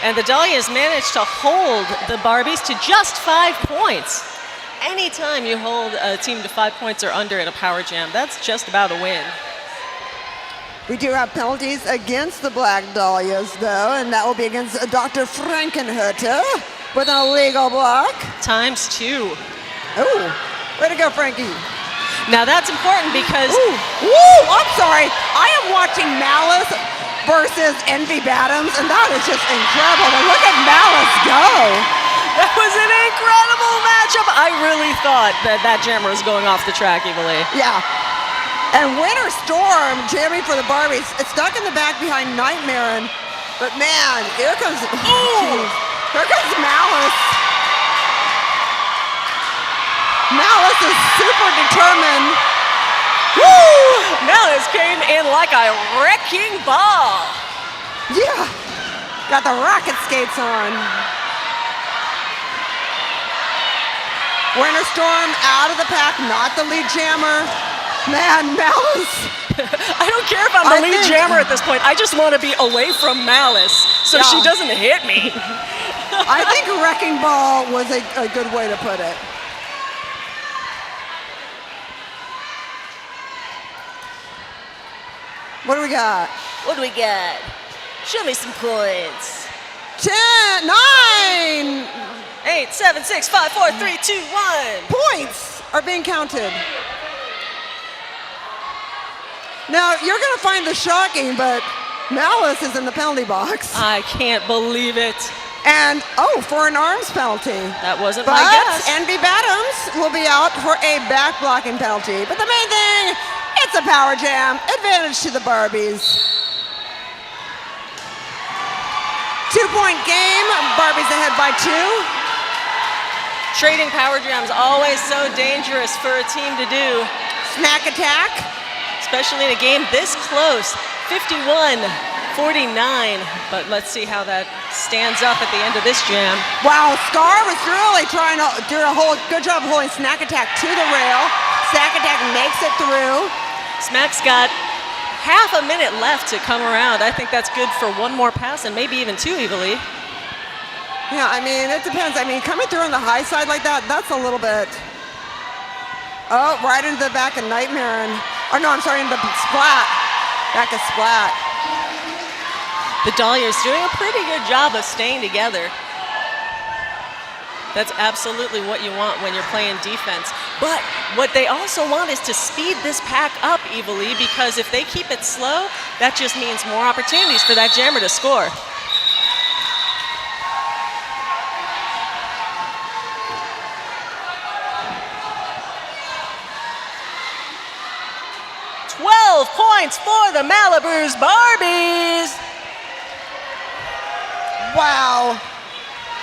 And the Dollias managed to hold the Barbies to just 5 points. Anytime you hold a team to 5 points or under in a power jam, that's just about a win. We do have penalties against the Black Dahlias, though, and that will be against Dr. Frankenhutter with an illegal block. ×2. Oh, way to go, Frankie. Now that's important because... I'm sorry. I am watching Malice versus Envy Bottoms, and that is just incredible. And look at Malice go. That was an incredible matchup. I really thought that jammer was going off the track, Evilly. Yeah. And Winter Storm jamming for the Barbies. It's stuck in the back behind Nightmare. But man, here comes Malice. Malice is super determined. Woo! Malice came in like a wrecking ball. Yeah, got the rocket skates on. Winter Storm out of the pack, not the lead jammer. Man, Malice. I don't care if I'm the lead jammer at this point. I just want to be away from Malice so she doesn't hit me. I think Wrecking Ball was a good way to put it. What do we got? What do we got? Show me some points. 10, 9. 8, 7, 6, 5, 4, 3, 2, 1. Points are being counted. Now, you're going to find this shocking, but Malice is in the penalty box. I can't believe it. And, for an arms penalty. That wasn't my guess. Envy Bottoms will be out for a back blocking penalty. But the main thing, it's a power jam. Advantage to the Barbies. 2-point game. Barbies ahead by 2. Trading power jams always so dangerous for a team to do. Snack attack. Especially in a game this close. 51-49. But let's see how that stands up at the end of this jam. Wow, Scar was really trying to do a good job holding Snack attack to the rail. Snack attack makes it through. Smack's got half a minute left to come around. I think that's good for one more pass and maybe even 2, Evely. Yeah, I mean, it depends. I mean, coming through on the high side like that, that's a little bit. Oh, right into the back of Nightmare. Into the Splat. Back of Splat. The Dollias doing a pretty good job of staying together. That's absolutely what you want when you're playing defense. But what they also want is to speed this pack up, Evely, because if they keep it slow, that just means more opportunities for that jammer to score. Points for the MALIBRUISE Barbies. Wow.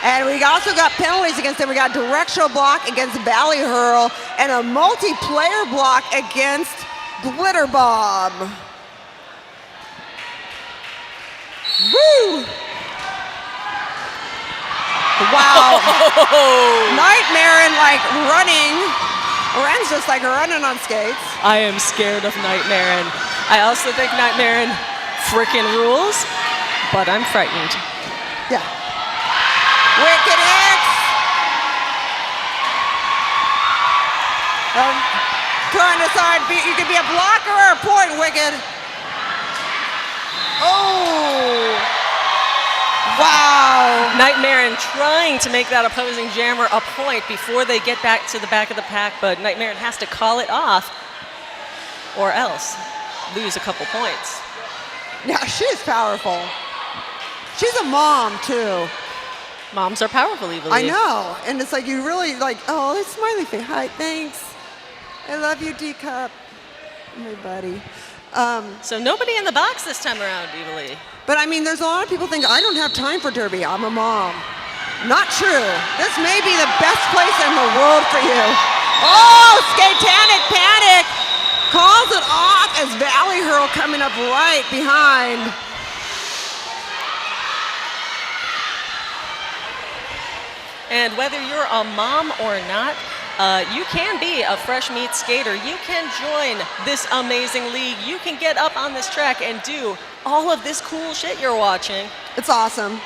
And we also got penalties against them. We got directional block against Valley Hurl and a multiplayer block against Glitter Bomb. Woo! Wow. Nightmare and running. Ren's just running on skates. I am scared of Nightmare. I also think Nightmare frickin' rules, but I'm frightened. Yeah. Wicked hits. Trying to decide, you could be a blocker or a point, Wicked. Oh. Wow. Nightmare trying to make that opposing jammer a point before they get back to the back of the pack, but Nightmare has to call it off or else lose a couple points. Yeah, she's powerful. She's a mom, too. Moms are powerful, Evely. I know. And it's you really oh, it's smiley face. Hi, thanks. I love you, D-Cup. My buddy. So nobody in the box this time around, Evely. But I mean, there's a lot of people think I don't have time for Derby. I'm a mom. Not true. This may be the best place in the world for you. Oh, Skatanic Panic calls it off as Valley Hurl coming up right behind. And whether you're a mom or not, you can be a fresh meat skater. You can join this amazing league. You can get up on this track and do all of this cool shit you're watching. It's awesome.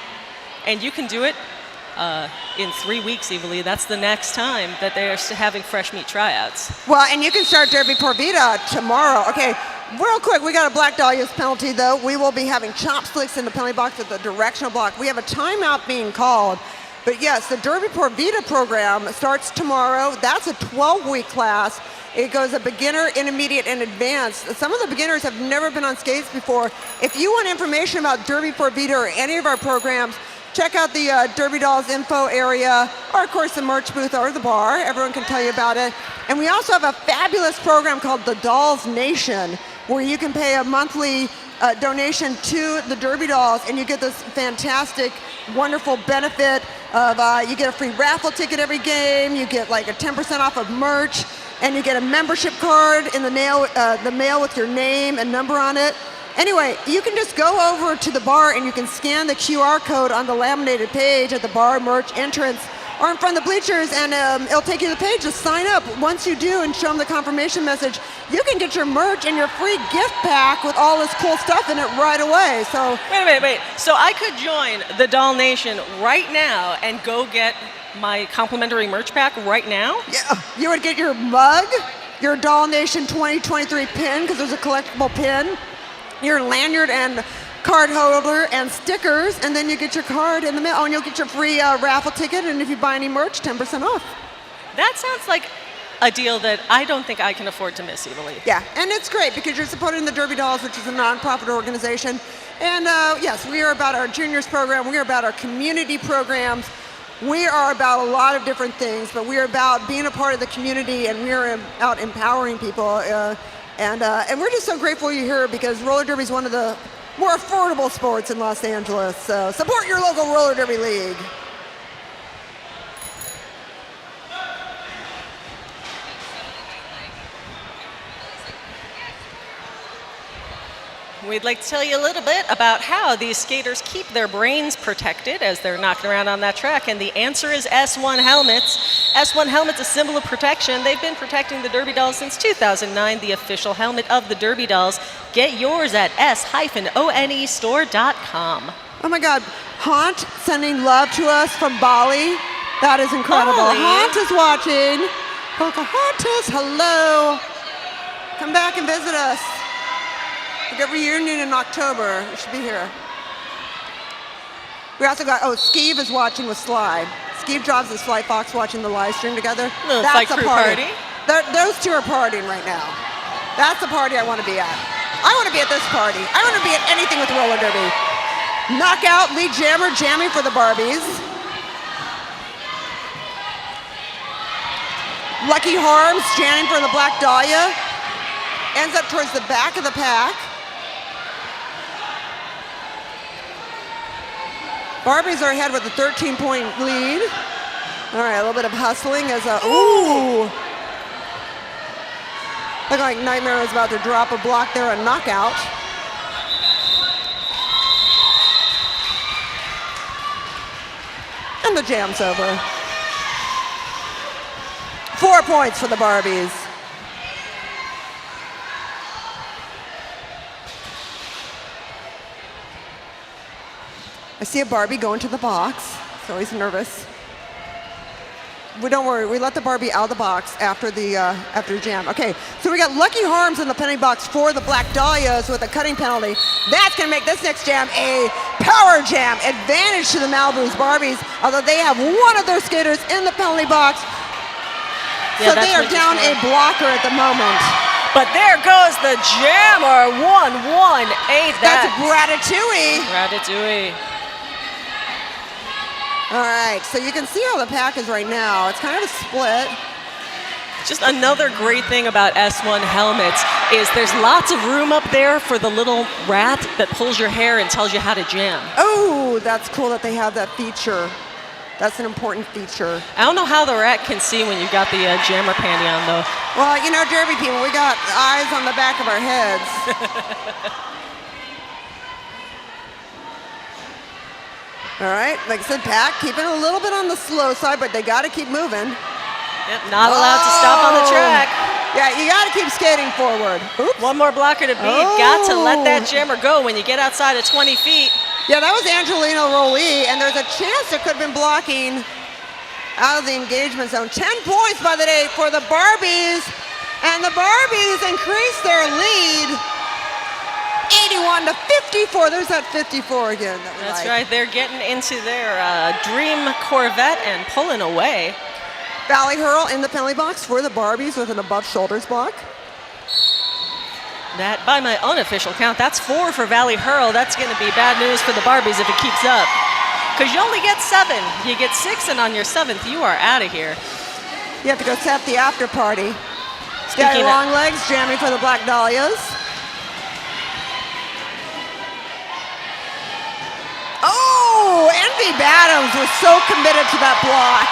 And you can do it in 3 weeks, Evely. That's the next time that they're having fresh meat tryouts. Well, and you can start Derby Por Vida tomorrow. Okay, real quick, we got a Black Dahlia's penalty, though. We will be having chopsticks in the penalty box at the directional block. We have a timeout being called. But yes, the Derby Por Vida program starts tomorrow. That's a 12-week class. It goes a beginner, intermediate, and advanced. Some of the beginners have never been on skates before. If you want information about Derby Por Vida or any of our programs, check out the Derby Dolls info area, or of course the merch booth or the bar. Everyone can tell you about it. And we also have a fabulous program called the Dolls Nation, where you can pay a monthly donation to the Derby Dolls, and you get this fantastic, wonderful benefit of you get a free raffle ticket every game, you get like a 10% off of merch, and you get a membership card in the mail with your name and number on it. Anyway, you can just go over to the bar and you can scan the QR code on the laminated page at the bar merch entrance or in front of the bleachers, and it'll take you to the page. Just sign up. Once you do and show them the confirmation message, you can get your merch and your free gift pack with all this cool stuff in it right away. So Wait. So I could join the Doll Nation right now and go get my complimentary merch pack right now? yeah, you would get your mug, your Doll Nation 2023 pin, because there's a collectible pin, your lanyard and card holder and stickers, and then you get your card in the mail. Oh, and you'll get your free raffle ticket, and if you buy any merch, 10% off. That sounds like a deal that I don't think I can afford to miss easily. Yeah, and it's great because you're supporting the Derby Dolls, which is a nonprofit organization. And yes, we are about our juniors program. We are about our community programs. We are about a lot of different things, but we are about being a part of the community, and we are out empowering people. And we're just so grateful you're here because roller derby is one of the more affordable sports in Los Angeles. So support your local roller derby league. We'd like to tell you a little bit about how these skaters keep their brains protected as they're knocking around on that track, and the answer is S1 helmets. S1 helmets, a symbol of protection. They've been protecting the Derby Dolls since 2009, the official helmet of the Derby Dolls. Get yours at s-onestore.com. Oh my God, Haunt sending love to us from Bali. That is incredible. Bali. Haunt is watching. Pocahontas, hello. Come back and visit us. We got reunion in October. We should be here. We also got, Skeeve is watching with Sly. Skeeve Jobs and Sly Fox watching the live stream together. Little That's a party. Those two are partying right now. That's the party I want to be at. I want to be at this party. I want to be at anything with roller derby. Knockout, lead jammer, jamming for the Barbies. Lucky Harms, jamming for the Black Dahlia. Ends up towards the back of the pack. Barbies are ahead with a 13-point lead. All right, a little bit of hustling as ooh. Looking like Nightmare is about to drop a block there, a knockout. And the jam's over. 4 points for the Barbies. I see a Barbie going to the box, so he's nervous. We don't worry, we let the Barbie out of the box after the jam. Okay, so we got Lucky Harms in the penalty box for the Black Dahlias with a cutting penalty. That's gonna make this next jam a power jam. Advantage to the MALIBRUISE Barbies, although they have one of their skaters in the penalty box. Yeah, so they are down a blocker at the moment. But there goes the jammer, 1-1-8. That's Ratatouille. Ratatouille. All right, so you can see how the pack is right now. It's kind of a split. Just another great thing about S1 helmets is there's lots of room up there for the little rat that pulls your hair and tells you how to jam. Oh, that's cool that they have that feature. That's an important feature. I don't know how the rat can see when you've got the jammer panty on, though. Well, you know, Derby people, we got eyes on the back of our heads. All right, like I said, pack keeping a little bit on the slow side, but they got to keep moving. Yep, not allowed to stop on the track. Yeah, you got to keep skating forward. Oops. One more blocker to beat. Got to let that jammer go when you get outside of 20 feet. Yeah, that was Angelina Jolie, and there's a chance it could have been blocking out of the engagement zone. 10 points by the day for the Barbies, and the Barbies increase their lead 81 to 54. There's that 54 again. That's right. They're getting into their dream Corvette and pulling away. Valley Hurl in the penalty box for the Barbies with an above shoulders block. That, by my unofficial count, that's 4 for Valley Hurl. That's going to be bad news for the Barbies if it keeps up. Because you only get 7. You get 6, and on your 7th, you are out of here. You have to go set the after party. Got your long legs jamming for the Black Dahlias. Oh, Envy Badams was so committed to that block.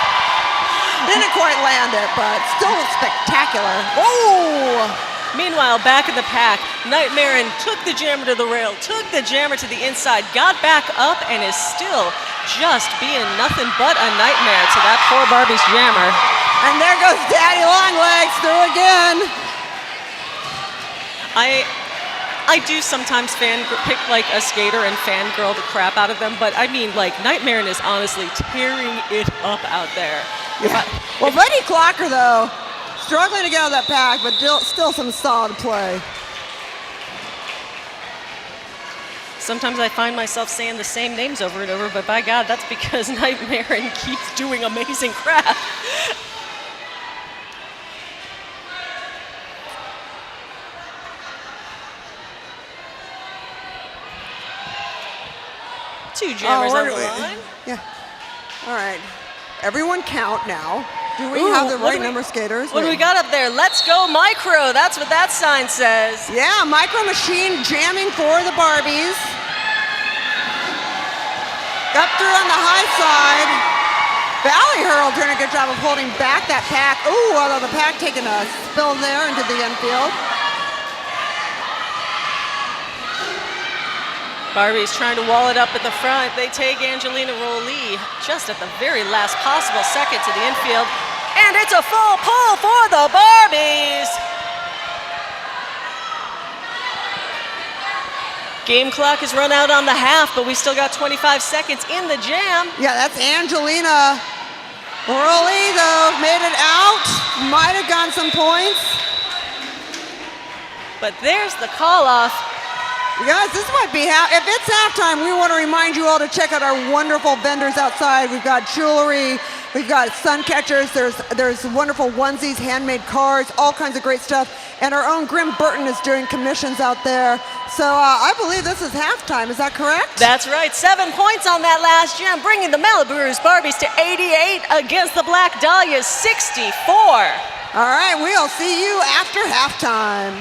Didn't quite land it, but still spectacular. Oh! Meanwhile, back in the pack, Nightmare took the jammer to the rail, took the jammer to the inside, got back up, and is still just being nothing but a nightmare to that poor Barbie's jammer. And there goes Daddy Longlegs through again. I do sometimes pick like a skater and fangirl the crap out of them, but I mean, like, Nightmare is honestly tearing it up out there. Yeah. Well, Buddy Clocker, though, struggling to get out of that pack, but still some solid play. Sometimes I find myself saying the same names over and over, but by God, that's because Nightmare keeps doing amazing crap. Two jammers on the line. Yeah. All right. Everyone count now. Do we have the right number of skaters? What do we got up there? Let's go Micro. That's what that sign says. Yeah, Micro Machine jamming for the Barbies. Got through on the high side. Valley Hurl doing a good job of holding back that pack. Ooh, although the pack taking a spill there into the infield. Barbie's trying to wall it up at the front. They take Angelina Rowley just at the very last possible second to the infield. And it's a full pull for the Barbies. Game clock has run out on the half, but we still got 25 seconds in the jam. Yeah, that's Angelina Rowley, though, made it out. Might have gotten some points. But there's the call-off. You guys, this might be if it's halftime, we want to remind you all to check out our wonderful vendors outside. We've got jewelry, we've got sun catchers, there's wonderful onesies, handmade cards, all kinds of great stuff. And our own Grim Burton is doing commissions out there. So I believe this is halftime, is that correct? That's right, 7 points on that last jam, bringing the MALIBRUISE Barbies to 88 against the Black Dahlias 64. All right, we'll see you after halftime.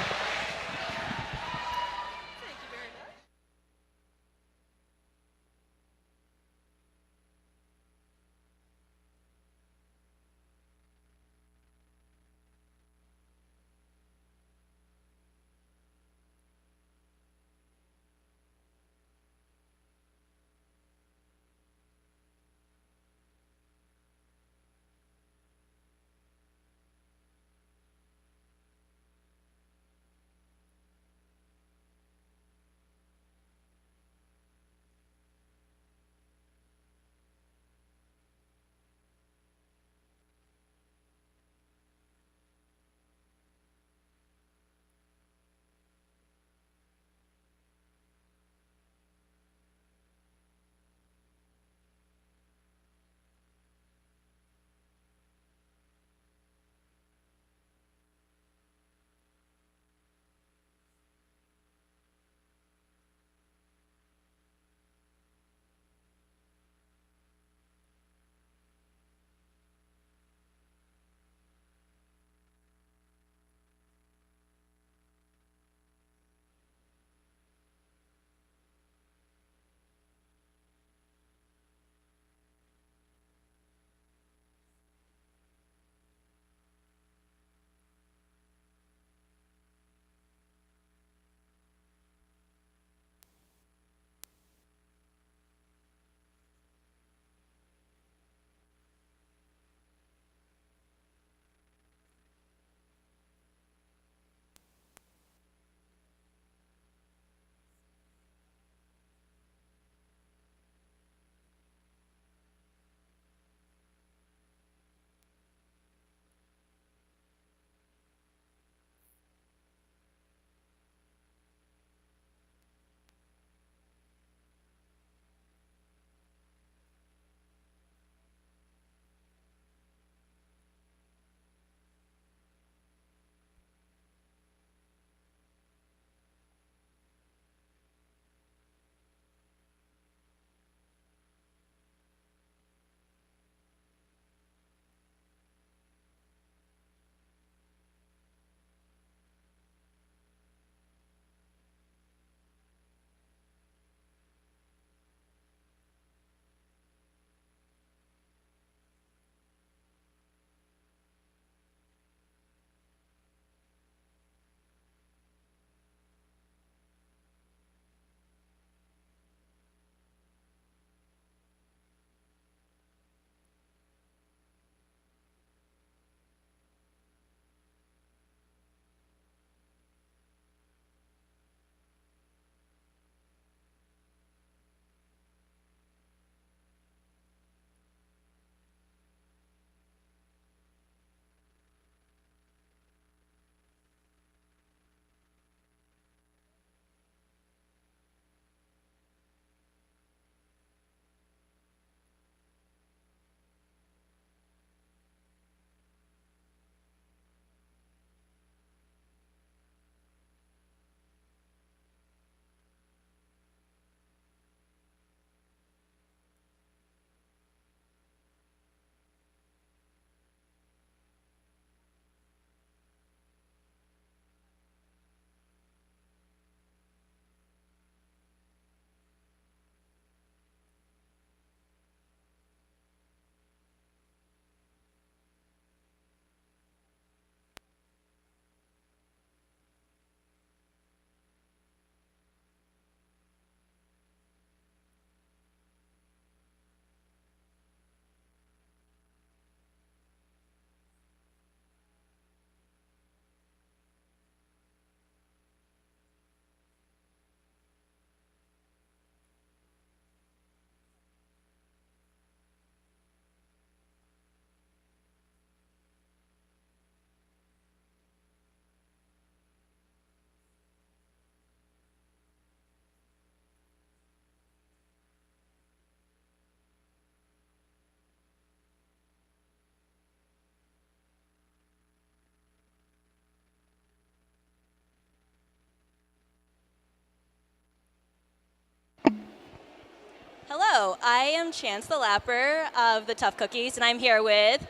Hello, I am Chance the Lapper of the Tough Cookies, and I'm here with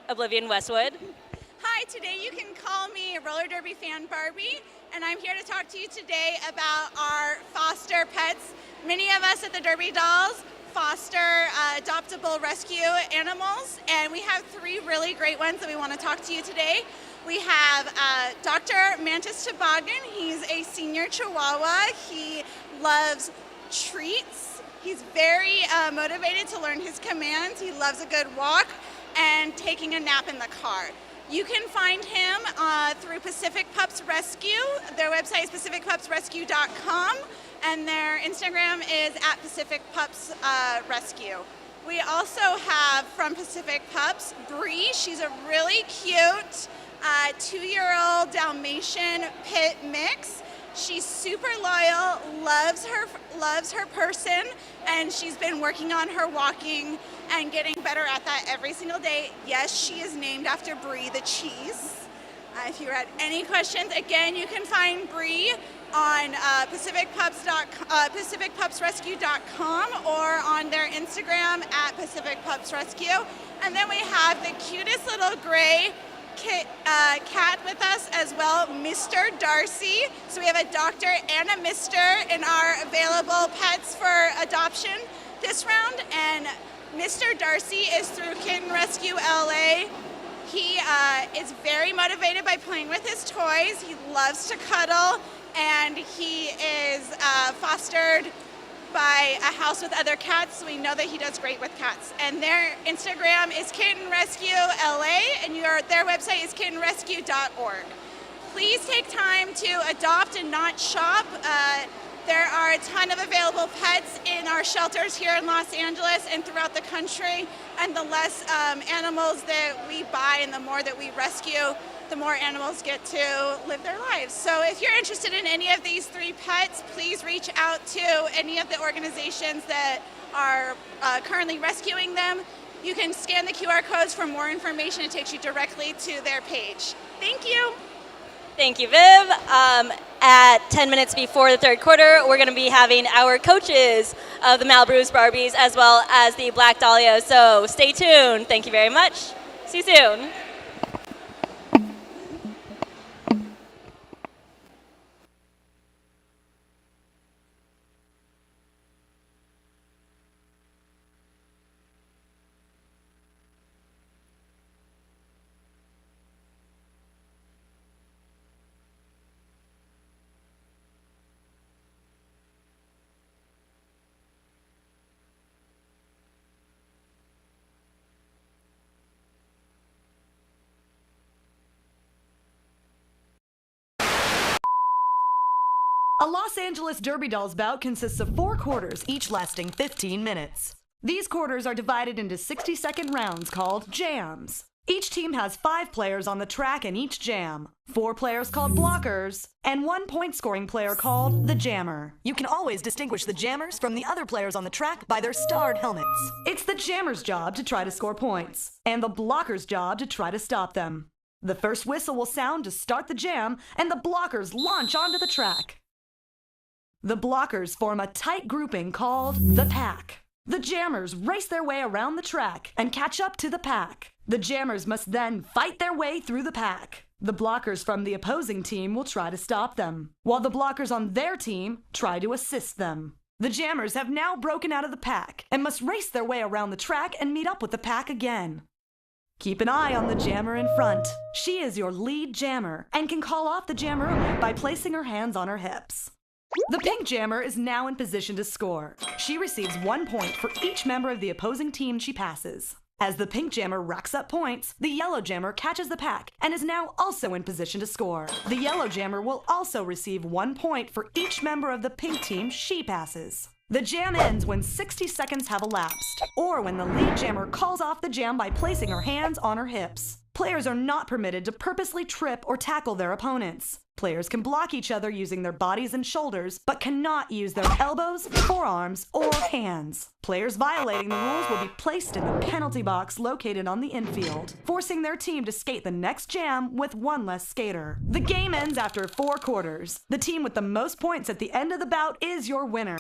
Oblivion Westwood. Hi, today you can call me Roller Derby Fan Barbie, and I'm here to talk to you today about our foster pets. Many of us at the Derby Dolls foster adoptable rescue animals, and we have 3 really great ones that we want to talk to you today. We have Dr. Mantis Toboggan. He's a senior Chihuahua. He loves treats. He's very motivated to learn his commands. He loves a good walk and taking a nap in the car. You can find him through Pacific Pups Rescue. Their website is pacificpupsrescue.com, and their Instagram is at Pacific Pups Rescue. We also have from Pacific Pups, Bree. She's a really cute 2-year-old Dalmatian pit mix. She's super loyal, loves her person, and she's been working on her walking and getting better at that every single day. Yes, she is named after Brie the cheese. If you had any questions, again, you can find Brie on pacificpupsrescue.com or on their Instagram at Pacific Pups Rescue. And then we have the cutest little gray cat with us as well, Mr. Darcy. So we have a doctor and a Mr. in our available pets for adoption this round, and Mr. Darcy is through Kitten Rescue LA. He is very motivated by playing with his toys. He loves to cuddle, and he is fostered by a house with other cats, so we know that he does great with cats. And their Instagram is Kitten Rescue LA, and their website is kittenrescue.org. Please take time to adopt and not shop. There are a ton of available pets in our shelters here in Los Angeles and throughout the country, and the less animals that we buy and the more that we rescue, the more animals get to live their lives. So if you're interested in any of these 3 pets, please reach out to any of the organizations that are currently rescuing them. You can scan the QR codes for more information. It takes you directly to their page. Thank you. Thank you, Viv. At 10 minutes before the 3rd quarter, we're going to be having our coaches of the MALIBRUISE Barbies as well as the Black Dollias. So stay tuned. Thank you very much. See you soon. A Los Angeles Derby Dolls bout consists of 4 quarters, each lasting 15 minutes. These quarters are divided into 60-second rounds called jams. Each team has 5 players on the track in each jam, 4 players called blockers, and 1 point-scoring player called the jammer. You can always distinguish the jammers from the other players on the track by their starred helmets. It's the jammer's job to try to score points, and the blocker's job to try to stop them. The first whistle will sound to start the jam, and the blockers launch onto the track. The blockers form a tight grouping called the pack. The jammers race their way around the track and catch up to the pack. The jammers must then fight their way through the pack. The blockers from the opposing team will try to stop them, while the blockers on their team try to assist them. The jammers have now broken out of the pack and must race their way around the track and meet up with the pack again. Keep an eye on the jammer in front. She is your lead jammer and can call off the jammer by placing her hands on her hips. The pink jammer is now in position to score. She receives 1 point for each member of the opposing team she passes. As the pink jammer racks up points, the yellow jammer catches the pack and is now also in position to score. The yellow jammer will also receive 1 point for each member of the pink team she passes. The jam ends when 60 seconds have elapsed, or when the lead jammer calls off the jam by placing her hands on her hips. Players are not permitted to purposely trip or tackle their opponents. Players can block each other using their bodies and shoulders, but cannot use their elbows, forearms, or hands. Players violating the rules will be placed in the penalty box located on the infield, forcing their team to skate the next jam with 1 less skater. The game ends after 4 quarters. The team with the most points at the end of the bout is your winner.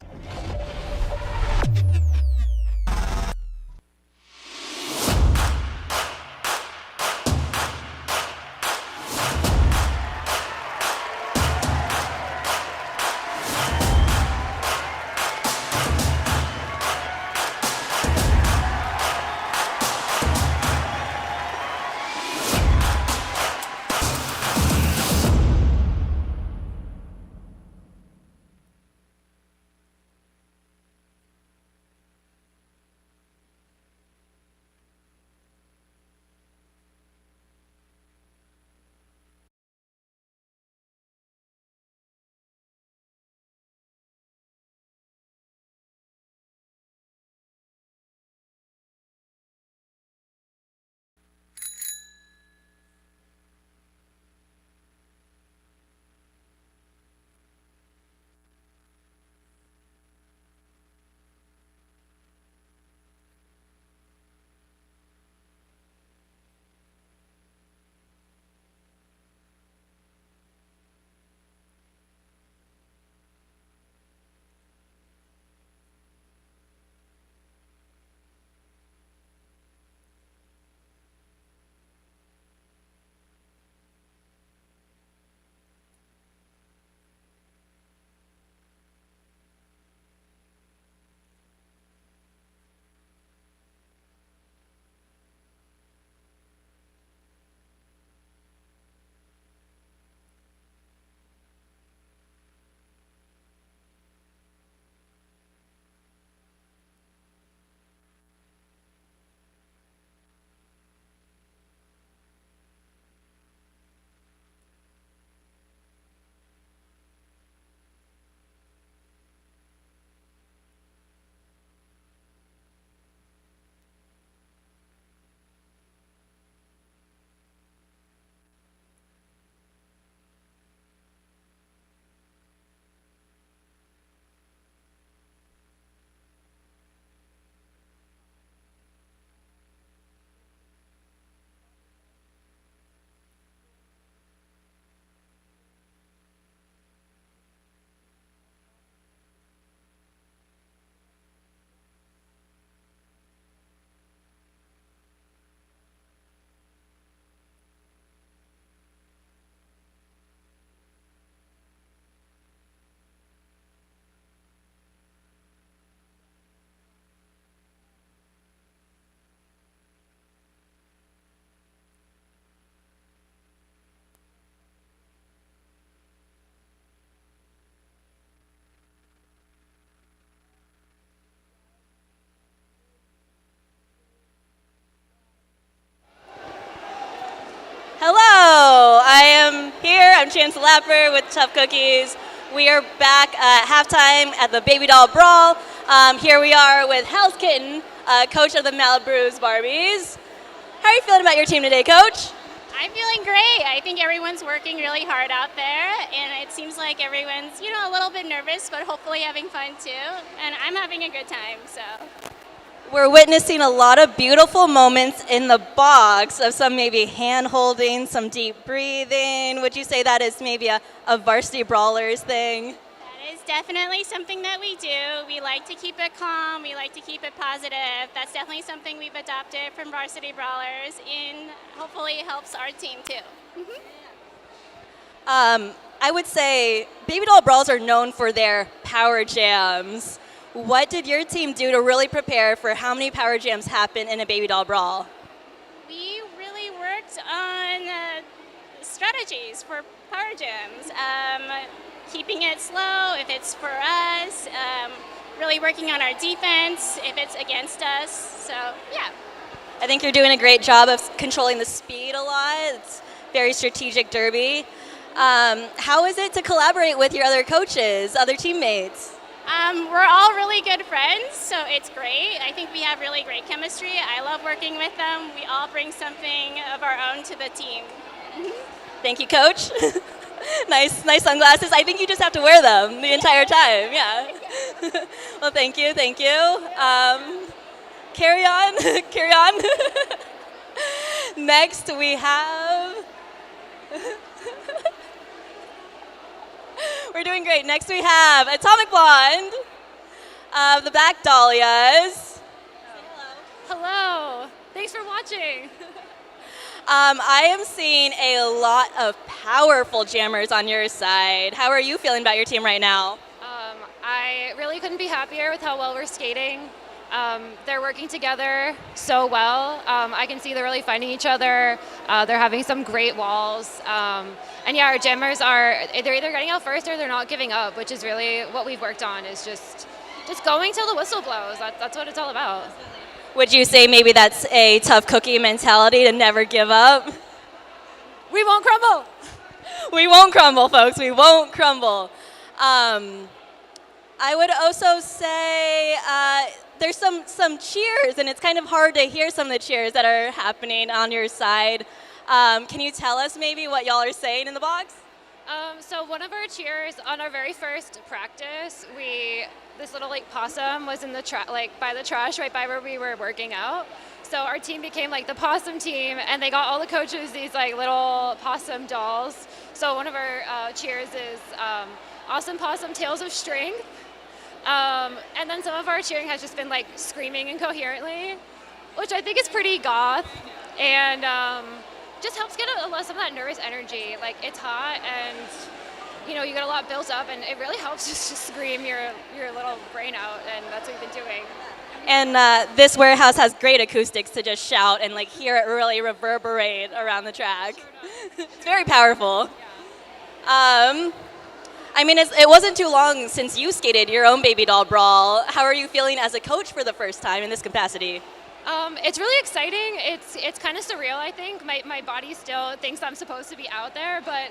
Chance the Rapper with Tough Cookies. We are back at halftime at the Baby Doll Brawl. Here we are with Hell's Kitten, coach of the MALIBRUISE Barbies. How are you feeling about your team today, Coach? I'm feeling great. I think everyone's working really hard out there, and it seems like everyone's, a little bit nervous, but hopefully having fun too. And I'm having a good time, so. We're witnessing a lot of beautiful moments in the box of some maybe hand-holding, some deep breathing. Would you say that is maybe a varsity brawlers thing? That is definitely something that we do. We like to keep it calm. We like to keep it positive. That's definitely something we've adopted from Varsity Brawlers, and hopefully it helps our team too. I would say Baby Doll Brawls are known for their power jams. What did your team do to really prepare for how many power jams happen in a Baby Doll Brawl? We really worked on strategies for power jams. Keeping it slow if it's for us, really working on our defense if it's against us, so yeah. I think you're doing a great job of controlling the speed a lot. It's very strategic derby. How is it to collaborate with your other coaches, other teammates? We're all really good friends, so it's great. I think we have really great chemistry. I love working with them. We all bring something of our own to the team. Thank you, Coach. Nice sunglasses. I think you just have to wear them the entire time. Yeah. Well, thank you. Carry on. Next, we have. We're doing great. Next, we have Atomic Blonde of the Black Dollias. Hello. Thanks for watching. I am seeing a lot of powerful jammers on your side. How are you feeling about your team right now? I really couldn't be happier with how well we're skating. They're working together so well. I can see they're really finding each other. They're having some great walls. And yeah, our jammers they're either getting out first or they're not giving up, which is really what we've worked on, is just going till the whistle blows. That's what it's all about. Would you say maybe that's a tough cookie mentality to never give up? We won't crumble. We won't crumble, folks. We won't crumble. I would also say there's some cheers, and it's kind of hard to hear some of the cheers that are happening on your side. Can you tell us maybe what y'all are saying in the box? So one of our cheers on our very first practice, this little possum was in the by the trash right by where we were working out. So our team became the possum team, and they got all the coaches these little possum dolls. So one of our cheers is Awesome Possum Tales of Strength. And then some of our cheering has just been screaming incoherently, which I think is pretty goth, and just helps get some of that nervous energy. It's hot, and you get a lot built up, and it really helps just to scream your little brain out, and that's what we've been doing. And this warehouse has great acoustics to just shout and hear it really reverberate around the track. It's very powerful. It wasn't too long since you skated your own Baby Doll Brawl. How are you feeling as a coach for the first time in this capacity? It's really exciting. It's kind of surreal, I think. My body still thinks I'm supposed to be out there, but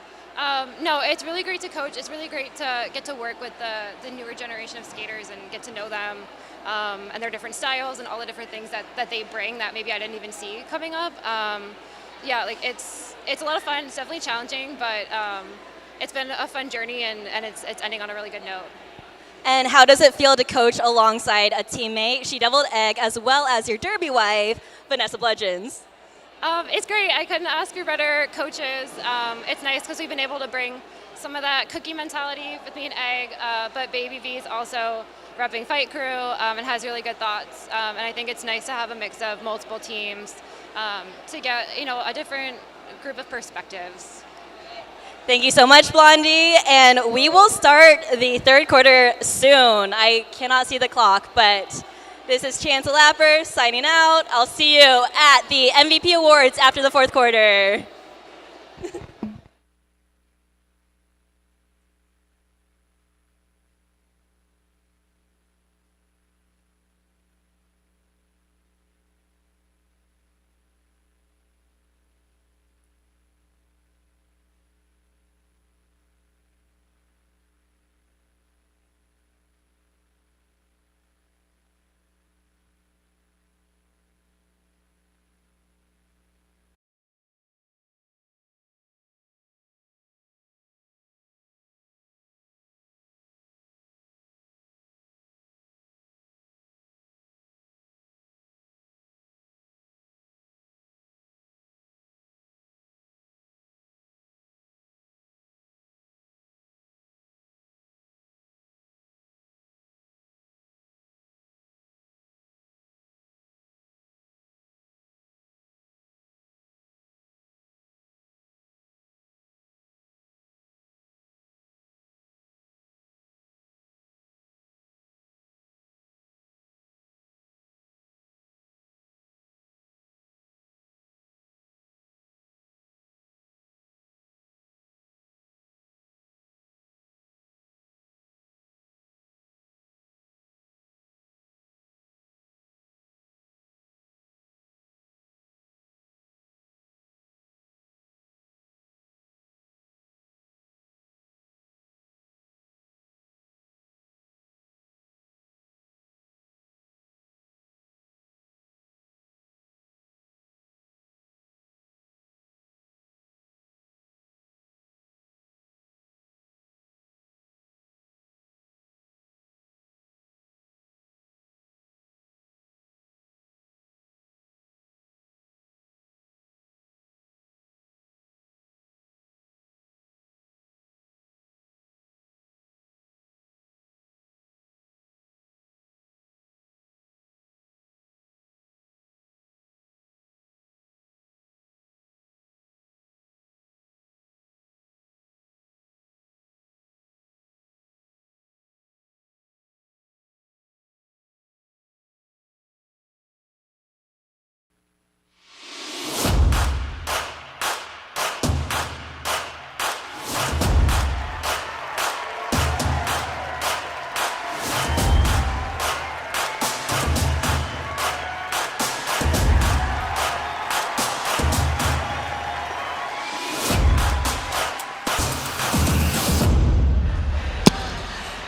no, it's really great to coach. It's really great to get to work with the newer generation of skaters and get to know them and their different styles and all the different things that they bring that maybe I didn't even see coming up. Yeah, it's a lot of fun. It's definitely challenging, but it's been a fun journey, and it's ending on a really good note. And how does it feel to coach alongside a teammate, She Deviled Egg, as well as your derby wife, Vanessa Bludgeons? It's great. I couldn't ask for better coaches. It's nice because we've been able to bring some of that cookie mentality with me and Egg, but Baby V is also repping Fight Crew and has really good thoughts. And I think it's nice to have a mix of multiple teams to get a different group of perspectives. Thank you so much, Blondie, and we will start the third quarter soon. I cannot see the clock, but this is Chance the Rapper signing out. I'll see you at the MVP Awards after the fourth quarter.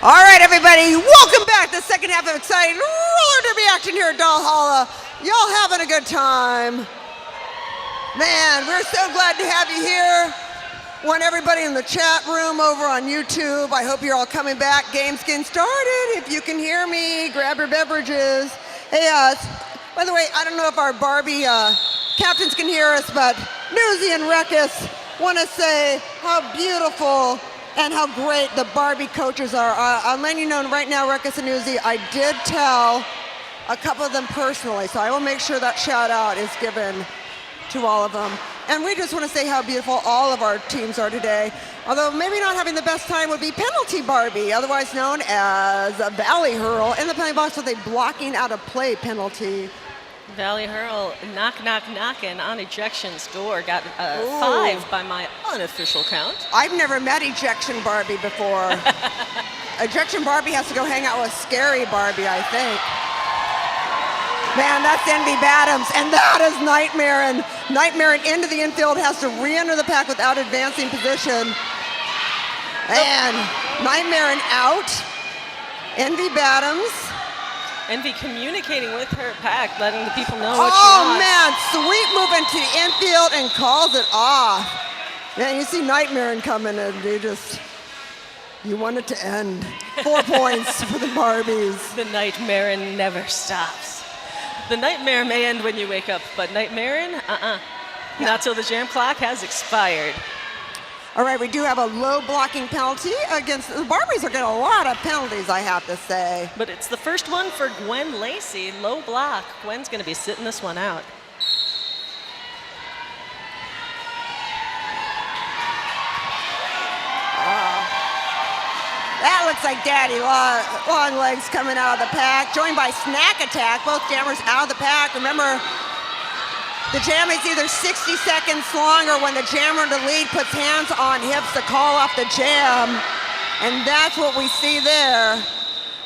All right, everybody, welcome back to the second half of exciting roller derby action here at Dollias. Y'all having a good time. Man, we're so glad to have you here. Want everybody in the chat room over on YouTube. I hope you're all coming back. Game's getting started. If you can hear me, grab your beverages. Hey, by the way, I don't know if our Barbie captains can hear us, but Newsy and Rekis want to say how beautiful and how great the Barbie coaches are. I'm letting you know right now, Rekis and Newsy, I did tell a couple of them personally, so I will make sure that shout out is given to all of them. And we just want to say how beautiful all of our teams are today. Although maybe not having the best time would be Penalty Barbie, otherwise known as Valley Hurl, in the penalty box with a blocking out of play penalty. Valley Hurl knocking on ejection's door. Got 5 by my unofficial count. I've never met Ejection Barbie before. Ejection Barbie has to go hang out with Scary Barbie, I think. Man, that's Envy Badams, and that is Nightmare. And Nightmare into the infield has to re-enter the pack without advancing position. And Nightmare out. Envy Badams. Envy communicating with her pack, letting the people know what she Oh wants. man, sweet move into the infield and calls it off. Man, you see Nightmare coming and you want it to end. 4 points for the Barbies. The Nightmare never stops. The nightmare may end when you wake up, but Nightmare, not till the jam clock has expired. All right, we do have a low blocking penalty against, the Barbies are getting a lot of penalties, I have to say. But it's the first one for Gwen Lacey, low block. Gwen's gonna be sitting this one out. That looks like Daddy Long Legs coming out of the pack, joined by Snack Attack, both jammers out of the pack. Remember, the jam is either 60 seconds long or when the jammer in the lead puts hands on hips to call off the jam. And that's what we see there.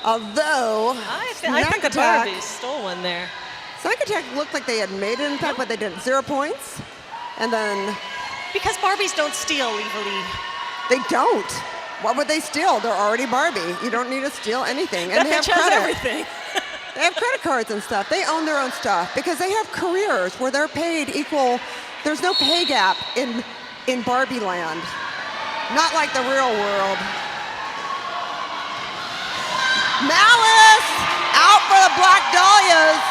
Although, I think the Barbies stole one there. Snack Attack looked like they had made it in the pack, but they didn't. 0 points. And then... Because Barbies don't steal legally. They don't. What would they steal? They're already Barbie. You don't need to steal anything. And That they have bitch has credit. everything. They have credit cards and stuff. They own their own stuff because they have careers where they're paid equal. There's no pay gap in Barbie land. Not like the real world. Malice out for the Black Dahlias.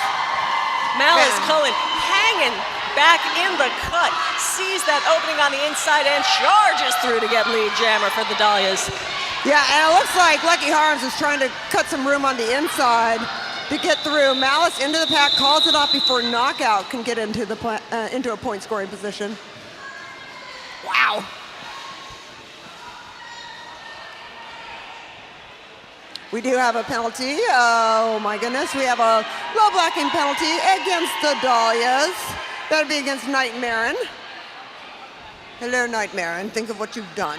Malice Man. Cullen hanging back in the cut, sees that opening on the inside and charges through to get lead jammer for the Dollias. Yeah, and it looks like Lucky Harms is trying to cut some room on the inside to get through. Malice into the pack, calls it off before Knockout can get into a point scoring position. Wow. We do have a penalty. Oh my goodness, we have a low blocking penalty against the Dollias. That'll be against Nightmare. Hello, Nightmare, and think of what you've done.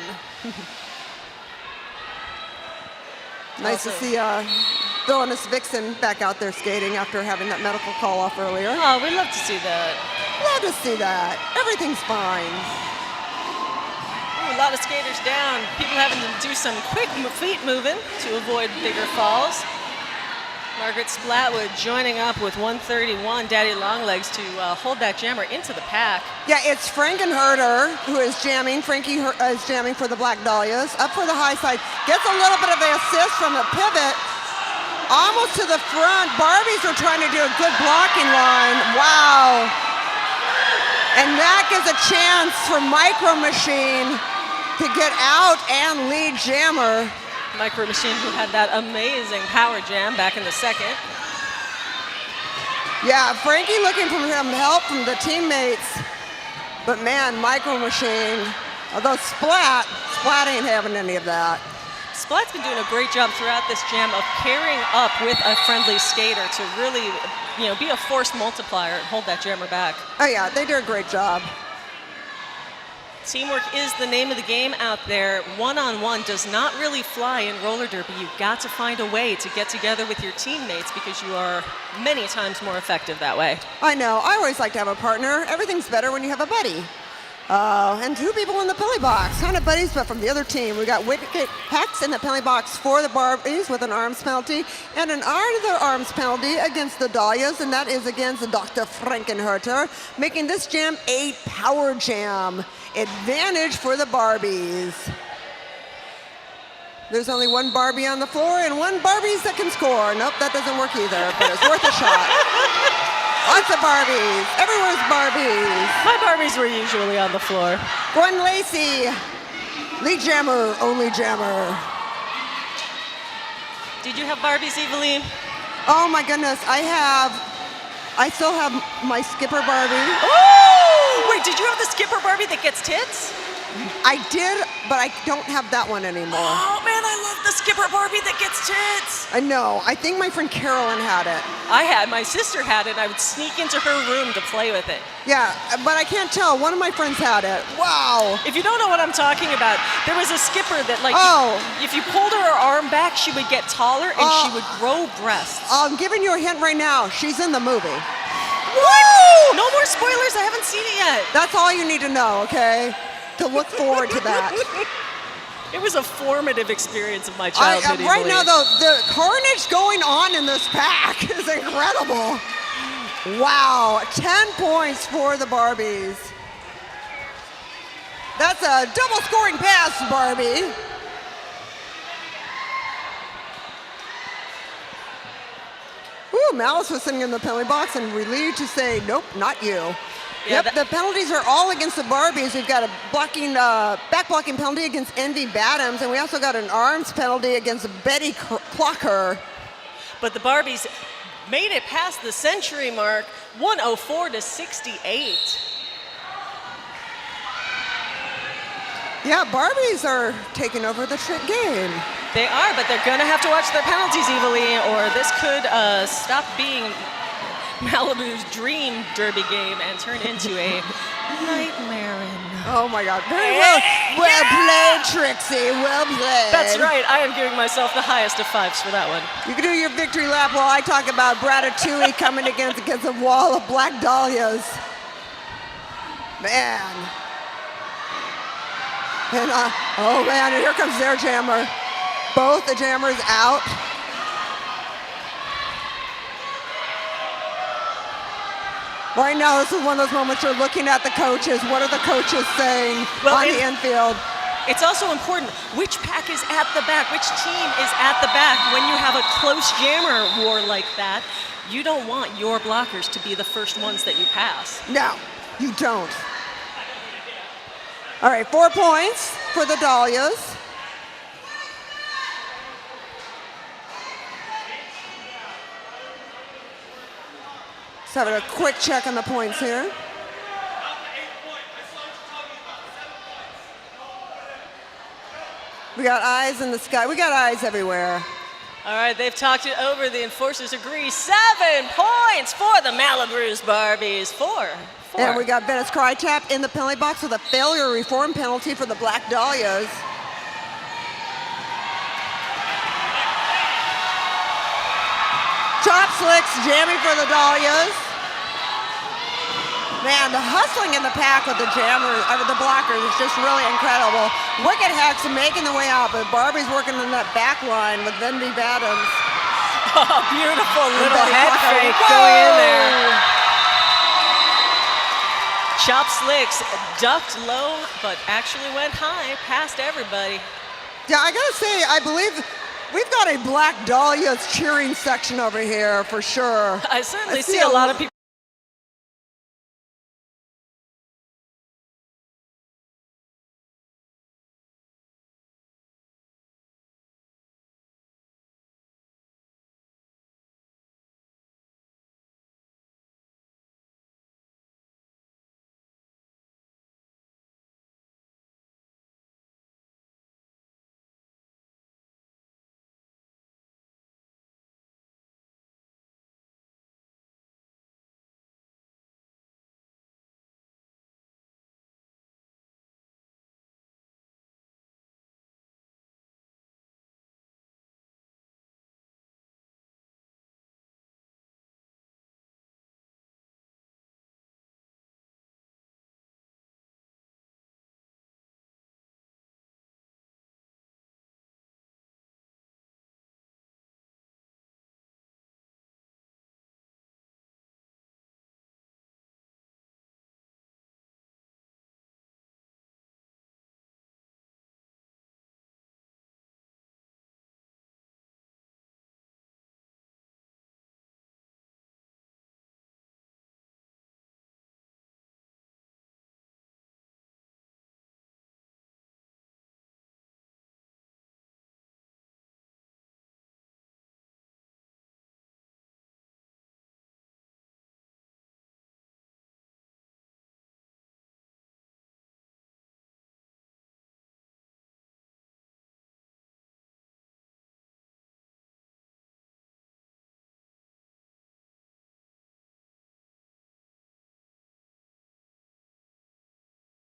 Nice to see Villainous Vixen back out there skating after having that medical call off earlier. Oh, we love to see that. Love to see that. Everything's fine. Ooh, a lot of skaters down. People having to do some quick feet moving to avoid bigger falls. Margaret Splatwood joining up with 131, Daddy Longlegs, to hold that jammer into the pack. Yeah, it's Frankenherder who is jamming. Frankie is jamming for the Black Dahlias. Up for the high side. Gets a little bit of an assist from the pivot. Almost to the front. Barbies are trying to do a good blocking line. Wow. And that gives a chance for Micro Machine to get out and lead jammer. Micro Machine, who had that amazing power jam back in the second. Yeah, Frankie looking for some help from the teammates. But man, Micro Machine, although Splat ain't having any of that. Splat's been doing a great job throughout this jam of pairing up with a friendly skater to really, be a force multiplier and hold that jammer back. Oh yeah, they do a great job. Teamwork is the name of the game out there. One-on-one does not really fly in roller derby. You've got to find a way to get together with your teammates because you are many times more effective that way. I know, I always like to have a partner. Everything's better when you have a buddy. And 2 people in the penalty box. Kind of buddies, but from the other team. We got Wicket Hex in the penalty box for the Barbies with an arms penalty, and an other arms penalty against the Dollias, and that is against Dr. Frankenhurter, making this jam a power jam. Advantage for the Barbies. There's only 1 Barbie on the floor and 1 Barbies that can score. Nope, that doesn't work either, but it's worth a shot. Lots of Barbies. Everywhere's Barbies. My Barbies were usually on the floor. Gwen Lacey, lead jammer, only jammer. Did you have Barbies, Eveline? Oh my goodness, I still have my Skipper Barbie. Oh! Wait, did you have the Skipper Barbie that gets tits? I did, but I don't have that one anymore. Oh man, I love the Skipper Barbie that gets tits. I know. I think my friend Carolyn had it. My sister had it. I would sneak into her room to play with it. Yeah, but I can't tell. One of my friends had it. Wow. If you don't know what I'm talking about, there was a Skipper that if you pulled her arm back, she would get taller and she would grow breasts. I'm giving you a hint right now. She's in the movie. What? No more spoilers. I haven't seen it yet. That's all you need to know, okay? To look forward to that. It was a formative experience of my childhood. Right now, though, the carnage going on in this pack is incredible. Wow, 10 points for the Barbies. That's a double scoring pass, Barbie. Ooh, Malice was sitting in the penalty box and relieved to say, nope, not you. Yeah, yep, the penalties are all against the Barbies. We've got a back blocking penalty against Envy Badams, and we also got an arms penalty against Betty Clocker. But the Barbies made it past the century mark, 104-68. Yeah, Barbies are taking over the trick game. They are, but they're going to have to watch their penalties, Evilly, or this could stop being Malibu's dream derby game and turn into a nightmare. Oh my God, very well. Well played, Trixie, well played. That's right, I am giving myself the highest of 5s for that one. You can do your victory lap while I talk about Bratatouille coming against a wall of black dahlias. Man. And oh man, and here comes their jammer. Both the jammers out. Right now, this is one of those moments you're looking at the coaches. What are the coaches saying on the infield? It's also important which pack is at the back, which team is at the back. When you have a close jammer war like that, you don't want your blockers to be the first ones that you pass. No, you don't. All right, 4 points for the Dollias. Let's have a quick check on the points here. We got eyes in the sky. We got eyes everywhere. All right, they've talked it over. The enforcers agree. 7 points for the MALIBRUISE Barbies. 4. And we got Venice Crytap in the penalty box with a failure reform penalty for the Black Dahlias. Chop Slicks jamming for the Dollias. Man, the hustling in the pack with the jammers, the blockers is just really incredible. Wicked Hex making the way out, but Barbie's working in that back line with Envy Badams. Oh, beautiful little head fake going in there. Chop Slicks ducked low, but actually went high past everybody. Yeah, I gotta say, I believe we've got a Black Dahlias cheering section over here for sure. I certainly see a lot of people.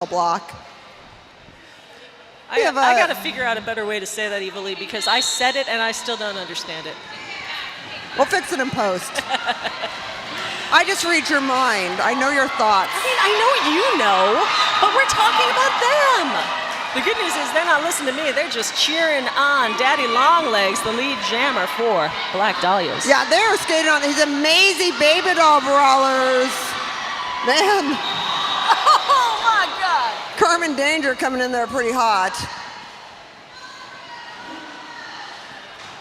block. I got to figure out a better way to say that evilly because I said it and I still don't understand it. We'll fix it in post. I just read your mind. I know your thoughts. I mean, I know you know, but we're talking about them. The good news is they're not listening to me. They're just cheering on Daddy Longlegs, the lead jammer for Black Dahlias. Yeah, they're skating on these amazing Baby Doll Brawlers. Man. Oh, my God. Carmen Danger coming in there pretty hot.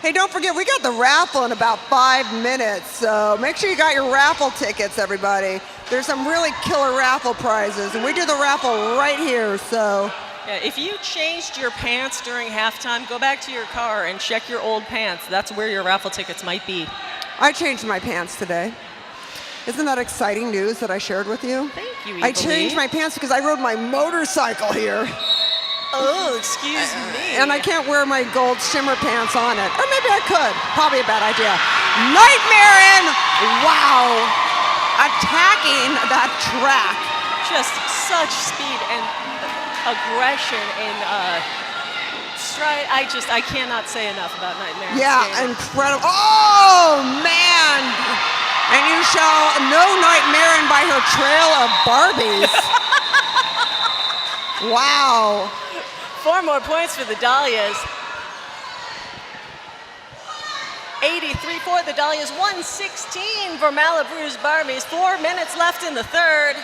Hey, don't forget, we got the raffle in about 5 minutes, so make sure you got your raffle tickets, everybody. There's some really killer raffle prizes, and we do the raffle right here, so. Yeah, if you changed your pants during halftime, go back to your car and check your old pants. That's where your raffle tickets might be. I changed my pants today. Isn't that exciting news that I shared with you? Thank you, I changed my pants because I rode my motorcycle here. Oh, excuse me. And I can't wear my gold shimmer pants on it. Or maybe I could. Probably a bad idea. Nightmare in! Wow! Attacking that track. Just such speed and aggression and stride. I cannot say enough about Nightmare. Yeah, incredible. Oh, man! And you shall know Nightmare in by her trail of Barbies. Wow. 4 more points for the Dollias. 83 for the Dollias, 116 for MALIBRUISE Barbies. 4 minutes left in the third.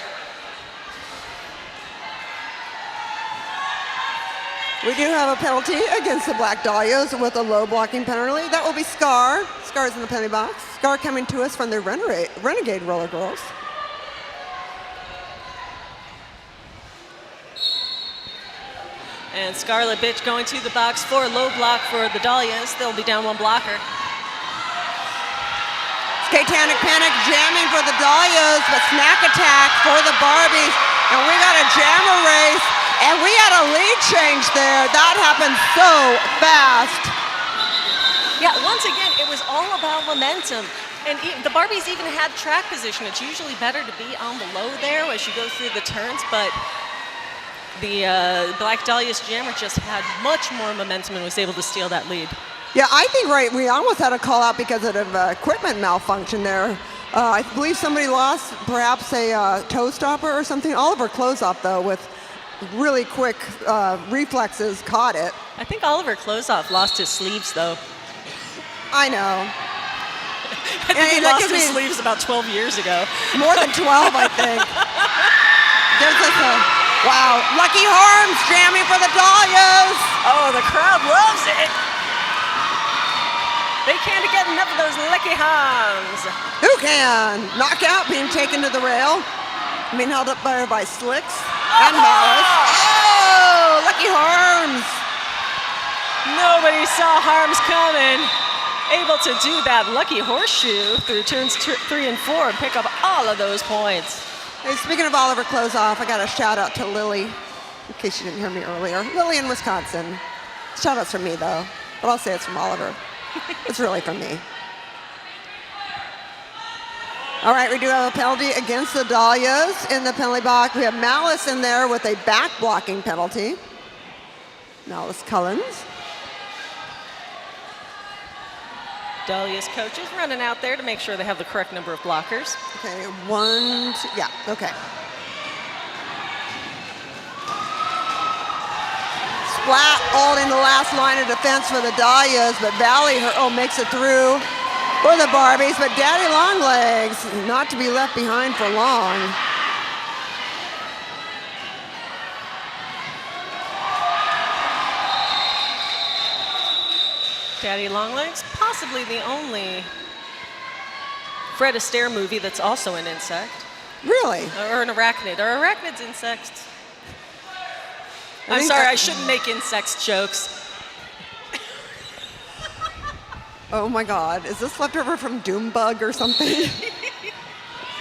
We do have a penalty against the Black Dahlias with a low blocking penalty. That will be Scar. Scar's in the penalty box. Scar coming to us from the Renegade Roller Girls. And Scarlet Bitch going to the box for a low block for the Dollias. They'll be down 1 blocker. Satanic Panic jamming for the Dollias, but Snack Attack for the Barbies. And we got a jammer race, and we had a lead change there. That happened so fast. Yeah, once again, it was all about momentum. And the Barbies even had track position. It's usually better to be on the low there as you go through the turns, but the Black Dahlias jammer just had much more momentum and was able to steal that lead. Yeah, I think we almost had a call out because of equipment malfunction there. I believe somebody lost perhaps a toe stopper or something. Oliver Closeoff, though, with really quick reflexes, caught it. I think Oliver Closeoff lost his sleeves, though. I know. I think he lost his sleeves about 12 years ago. More than 12, I think. There's this, wow, Lucky Harms jamming for the Dollias. Oh, the crowd loves it. They can't get enough of those Lucky Harms. Who can? Knockout being taken to the rail. Being held up by Slicks and Malice. Oh, Lucky Harms. Nobody saw Harms coming. Able to do that lucky horseshoe through turns 3 and 4 and pick up all of those points. Hey, speaking of Oliver Closeoff, I got a shout out to Lily, in case you didn't hear me earlier. Lily in Wisconsin. Shout outs from me, though, but I'll say it's from Oliver. It's really from me. All right, we do have a penalty against the Dollias in the penalty box. We have Malice in there with a back blocking penalty. Malice Cullens. Dollias coaches running out there to make sure they have the correct number of blockers. Okay, 1, 2, yeah, okay. Splat all in the last line of defense for the Dollias, but Valley makes it through for the Barbies, but Daddy Longlegs not to be left behind for long. Daddy Longlegs, possibly the only Fred Astaire movie that's also an insect. Really? Or an arachnid. Are arachnids insects? I'm sorry, I shouldn't make insects jokes. Oh my God, is this leftover from Doombug or something?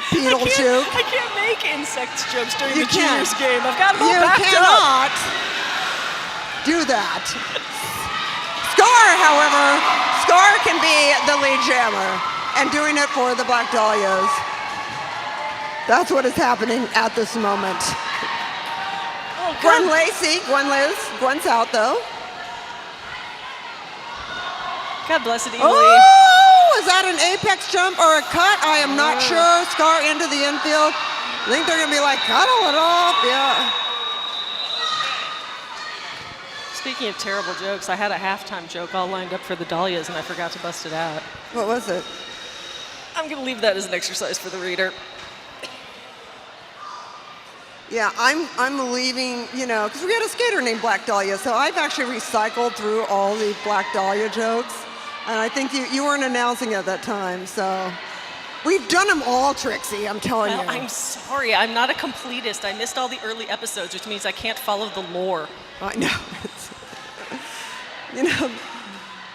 Beetlejuice. I can't make insect jokes during the Juniors game. I've got them all You backed cannot do that. Scar, however, Scar can be the lead jammer and doing it for the Black Dahlias. That's what is happening at this moment. Oh, Gwen God. Lacey. Gwen's out, though. God bless it, Ely. Oh, is that an apex jump or a cut? I am not sure. Scar into the infield. I think they're going to be like, cuddle it off. Yeah. Speaking of terrible jokes, I had a halftime joke all lined up for the Dollias, and I forgot to bust it out. What was it? I'm going to leave that as an exercise for the reader. Yeah, I'm leaving, you know, because we had a skater named Black Dahlia, so I've actually recycled through all the Black Dahlia jokes, and I think you weren't announcing at that time, so we've done them all, Trixie, I'm telling you. I'm sorry, I'm not a completist. I missed all the early episodes, which means I can't follow the lore. I know. You know,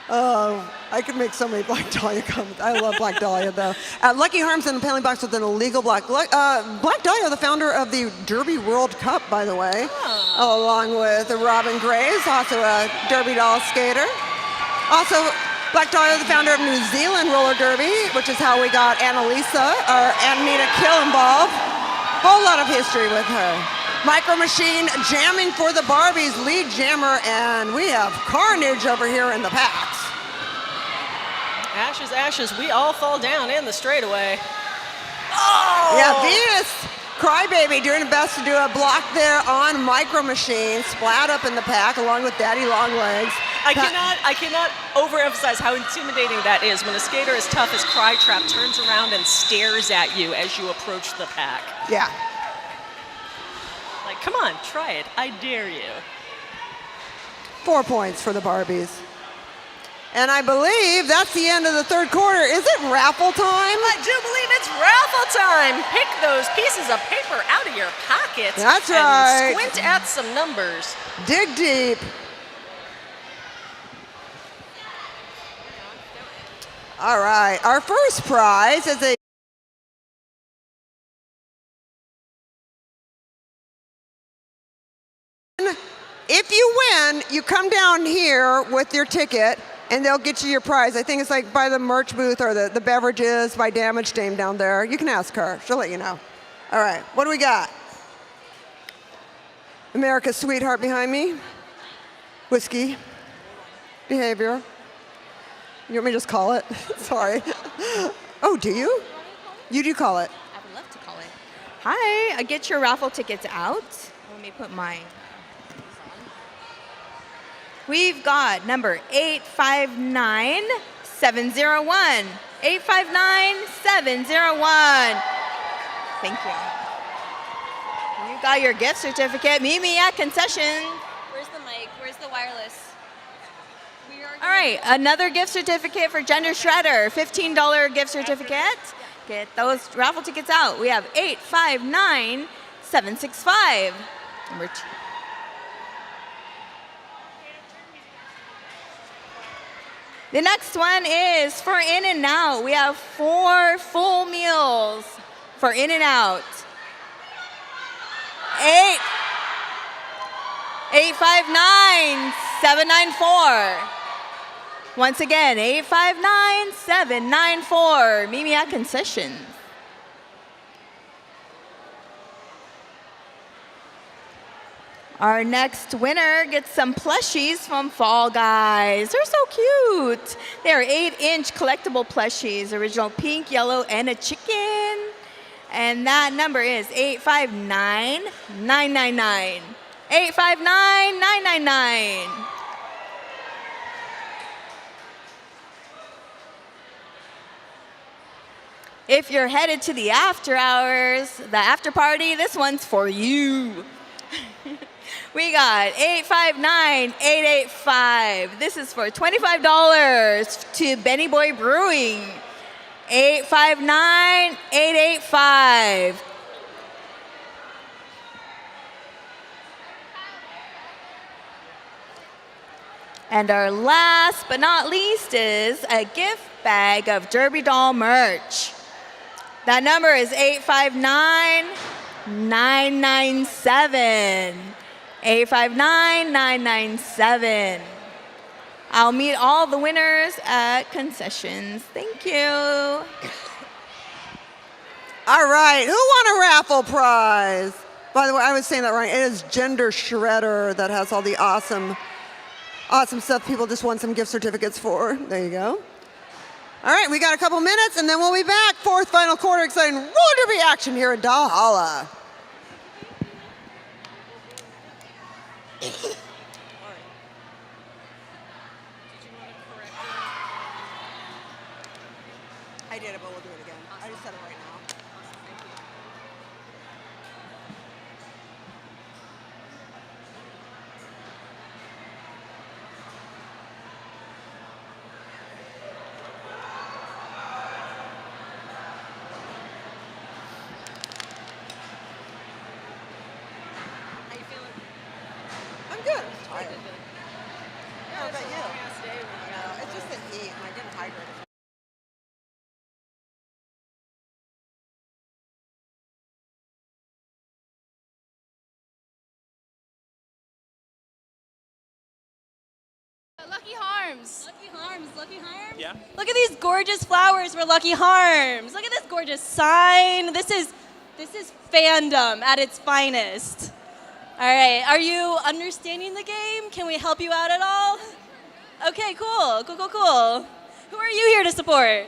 I could make so many Black Dahlia comments. I love Black Dahlia, though. Lucky Harms in the penalty box with an illegal block. Black Dahlia, the founder of the Derby World Cup, by the way, along with Robin Graves, also a Derby doll skater. Also, Black Dahlia, the founder of New Zealand Roller Derby, which is how we got Annalisa, or Anita Kill involved. Whole lot of history with her. Micro Machine jamming for the Barbies, lead jammer, and we have carnage over here in the packs. Ashes, ashes, we all fall down in the straightaway. Oh! Yeah, Venus Crybaby doing her best to do a block there on Micro Machine, splat up in the pack along with Daddy Longlegs. I cannot overemphasize how intimidating that is when a skater as tough as Crytrap turns around and stares at you as you approach the pack. Yeah. Like, come on, try it. I dare you. 4 points for the Barbies. And I believe that's the end of the third quarter. Is it raffle time? I do believe it's raffle time. Pick those pieces of paper out of your pockets. That's and right. Squint at some numbers. Dig deep. All right, our first prize is a if you win, you come down here with your ticket and they'll get you your prize. I think it's like by the merch booth or the beverages by Damage Dame down there. You can ask her. She'll let you know. All right, what do we got? America's Sweetheart behind me. Whiskey. Behavior. You want me to just call it? Sorry. Oh, do you? You do call it. I would love to call it. Hi, get your raffle tickets out. Let me put mine. We've got number 859701. 859701. Thank you. You got your gift certificate. Meet me at concession. Where's the mic? Where's the wireless? All right, another gift certificate for Gender Shredder. $15 gift certificate. Get those raffle tickets out. We have 859765. Number 2. The next one is for In-N-Out. We have 4 full meals for In-N-Out. 859794. Once again, 859794. Meet me at concession. Our next winner gets some plushies from Fall Guys. They're so cute. They are 8-inch collectible plushies, original pink, yellow, and a chicken. And that number is 859999. 859999. If you're headed to the after hours, the after party, this one's for you. We got 859885. This is for $25 to Benny Boy Brewing. 859885. And our last but not least is a gift bag of Derby Doll merch. That number is 859997. 859997. I'll meet all the winners at concessions. Thank you. All right, who won a raffle prize? By the way, I was saying that right. It is Gender Shredder that has all the awesome stuff people just want some gift certificates for. There you go. All right, we got a couple minutes, and then we'll be back. Fourth final quarter, exciting roller derby action here at Dollias. I did it, but we'll do it again. I just said it right now. How you feeling? I'm good. I'm tired. Yeah, How about it's a you? long-ass day. It's just the heat, and I'm getting hydrated. Lucky Harms. Lucky Harms, Lucky Harms. Yeah. Look at these gorgeous flowers for Lucky Harms. Look at this gorgeous sign. This is fandom at its finest. All right, are you understanding the game? Can we help you out at all? Okay, cool. Who are you here to support?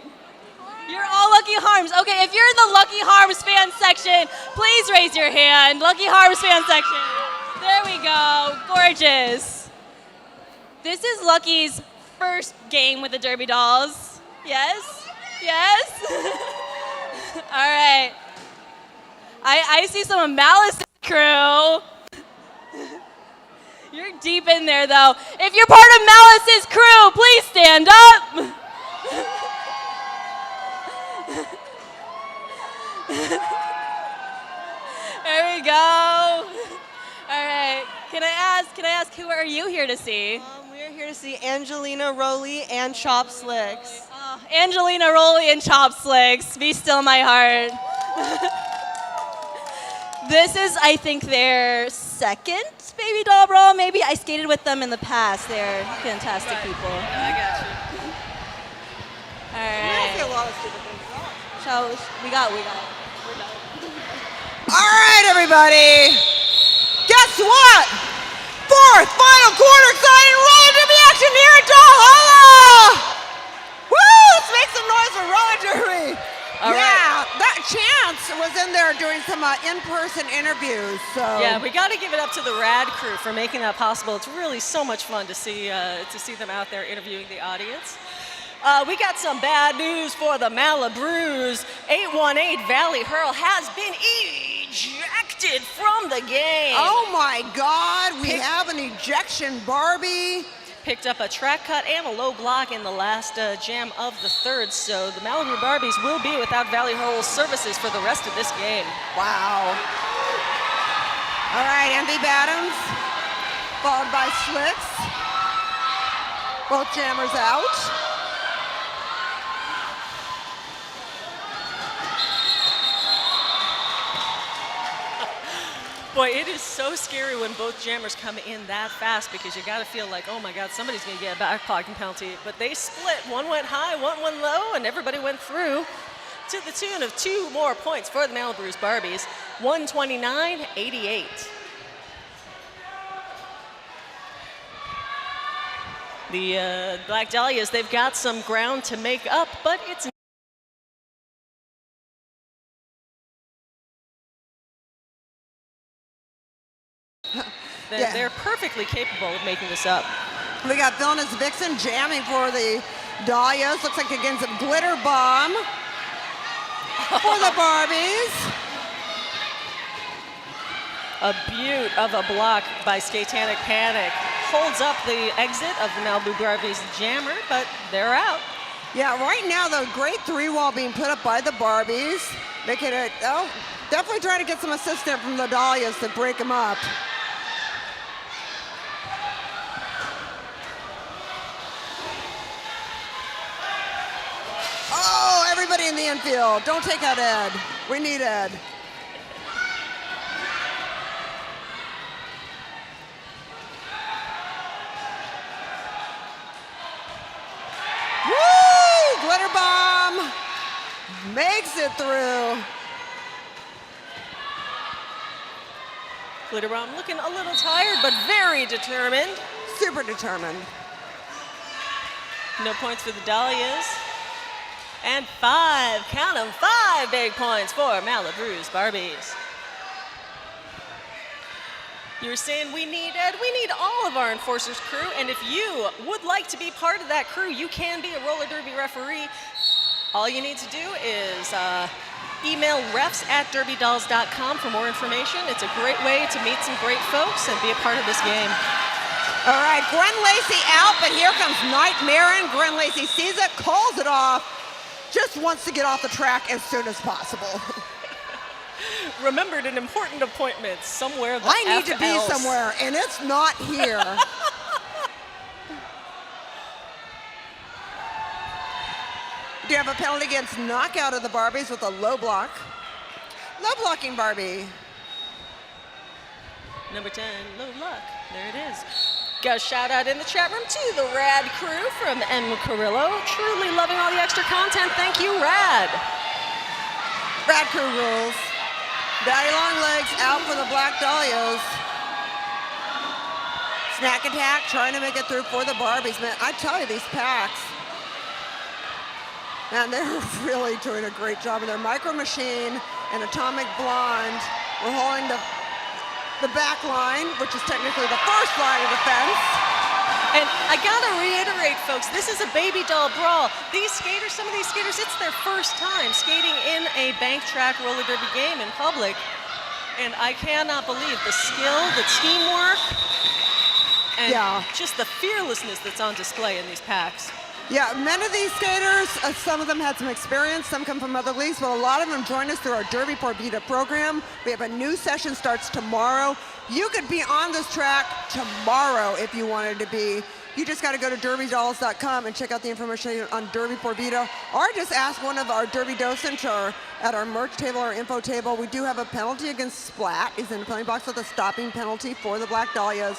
You're all Lucky Harms. Okay, if you're in the Lucky Harms fan section, please raise your hand. Lucky Harms fan section. There we go. Gorgeous. This is Lucky's first game with the Derby Dolls. Yes? Yes? All right. I see some of Malice's crew. You're deep in there, though. If you're part of Malice's crew, please stand up. There we go. All right. Can I ask who are you here to see? We're here to see Angelina Rowley and Chop Slicks. Oh, Angelina Rowley and Chop Slicks. Be still my heart. This is, I think, their second Baby Doll Brawl. Maybe I skated with them in the past. They're fantastic people. I got you. All I see a right. lot of stupid things. We got. We're done. All right, everybody. Guess what? Fourth final quarter, exciting roller derby action here at Dollias. Woo! Let's make some noise for roller derby. All right. That Chance was in there doing some in-person interviews. So Yeah, we got to give it up to the Rad crew for making that possible. It's really so much fun to see them out there interviewing the audience. We got some bad news for the MALIBRUISE. 818 Valley Hurl has been ejected from the game. Oh my God, we have an ejection Barbie. Picked up a track cut and a low block in the last jam of the third, so the MALIBRUISE Barbies will be without Valley Hurl's services for the rest of this game. Wow. All right, Envy Bottoms, followed by Slicks. Both jammers out. Boy, it is so scary when both jammers come in that fast because you got to feel like, oh my God, somebody's going to get a backblocking penalty. But they split. One went high, one went low, and everybody went through to the tune of 2 more points for the MALIBRUISE Barbies, 129-88. The Black Dahlias, they've got some ground to make up, but it's They're perfectly capable of making this up. We got Vilna's Vixen jamming for the Dollias. Looks like against a glitter bomb for the Barbies. A beaut of a block by Skatanic Panic. Holds up the exit of the MALIBRUISE Barbies jammer, but they're out. Yeah, right now, the great 3-wall being put up by the Barbies. Making it, definitely trying to get some assistance from the Dollias to break them up. Oh, everybody in the infield. Don't take out Ed. We need Ed. Woo! Glitter bomb makes it through. Glitter Bomb looking a little tired, but very determined. Super determined. No points for the Dollias. And 5, count 'em, 5 big points for MALIBRUISE Barbies. You were saying we need all of our Enforcers crew, and if you would like to be part of that crew, you can be a roller derby referee. All you need to do is email refs@derbydolls.com for more information. It's a great way to meet some great folks and be a part of this game. All right, Gwen Lacey out, but here comes Nightmare, and Gwen Lacey sees it, calls it off, just wants to get off the track as soon as possible. Remembered an important appointment somewhere. I need to be somewhere, and it's not here. Do you have a penalty against knockout of the Barbies with a low block? Low blocking Barbie. Number 10, low luck. There it is. Got a shout out in the chat room to the Rad crew from M. Carrillo. Truly loving all the extra content. Thank you, Rad. Rad crew rules. Daddy Long Legs out for the Black Dahlias. Snack attack, trying to make it through for the Barbies. Man, I tell you, these packs, man, they're really doing a great job. And their Micro Machine and Atomic Blonde were holding the back line, which is technically the first line of defense. And I gotta reiterate, folks, this is a Baby Doll Brawl. These skaters, some of these skaters, it's their first time skating in a bank track roller derby game in public. And I cannot believe the skill, the teamwork, and just the fearlessness that's on display in these packs. Yeah, many of these skaters, some of them had some experience, some come from other leagues, but a lot of them joined us through our Derby Por Vida program. We have a new session starts tomorrow. You could be on this track tomorrow if you wanted to be. You just got to go to derbydolls.com and check out the information on Derby Por Vida, or just ask one of our Derby docents or at our merch table or info table. We do have a penalty against Splat. He's in the penalty box with a stopping penalty for the Black Dahlias.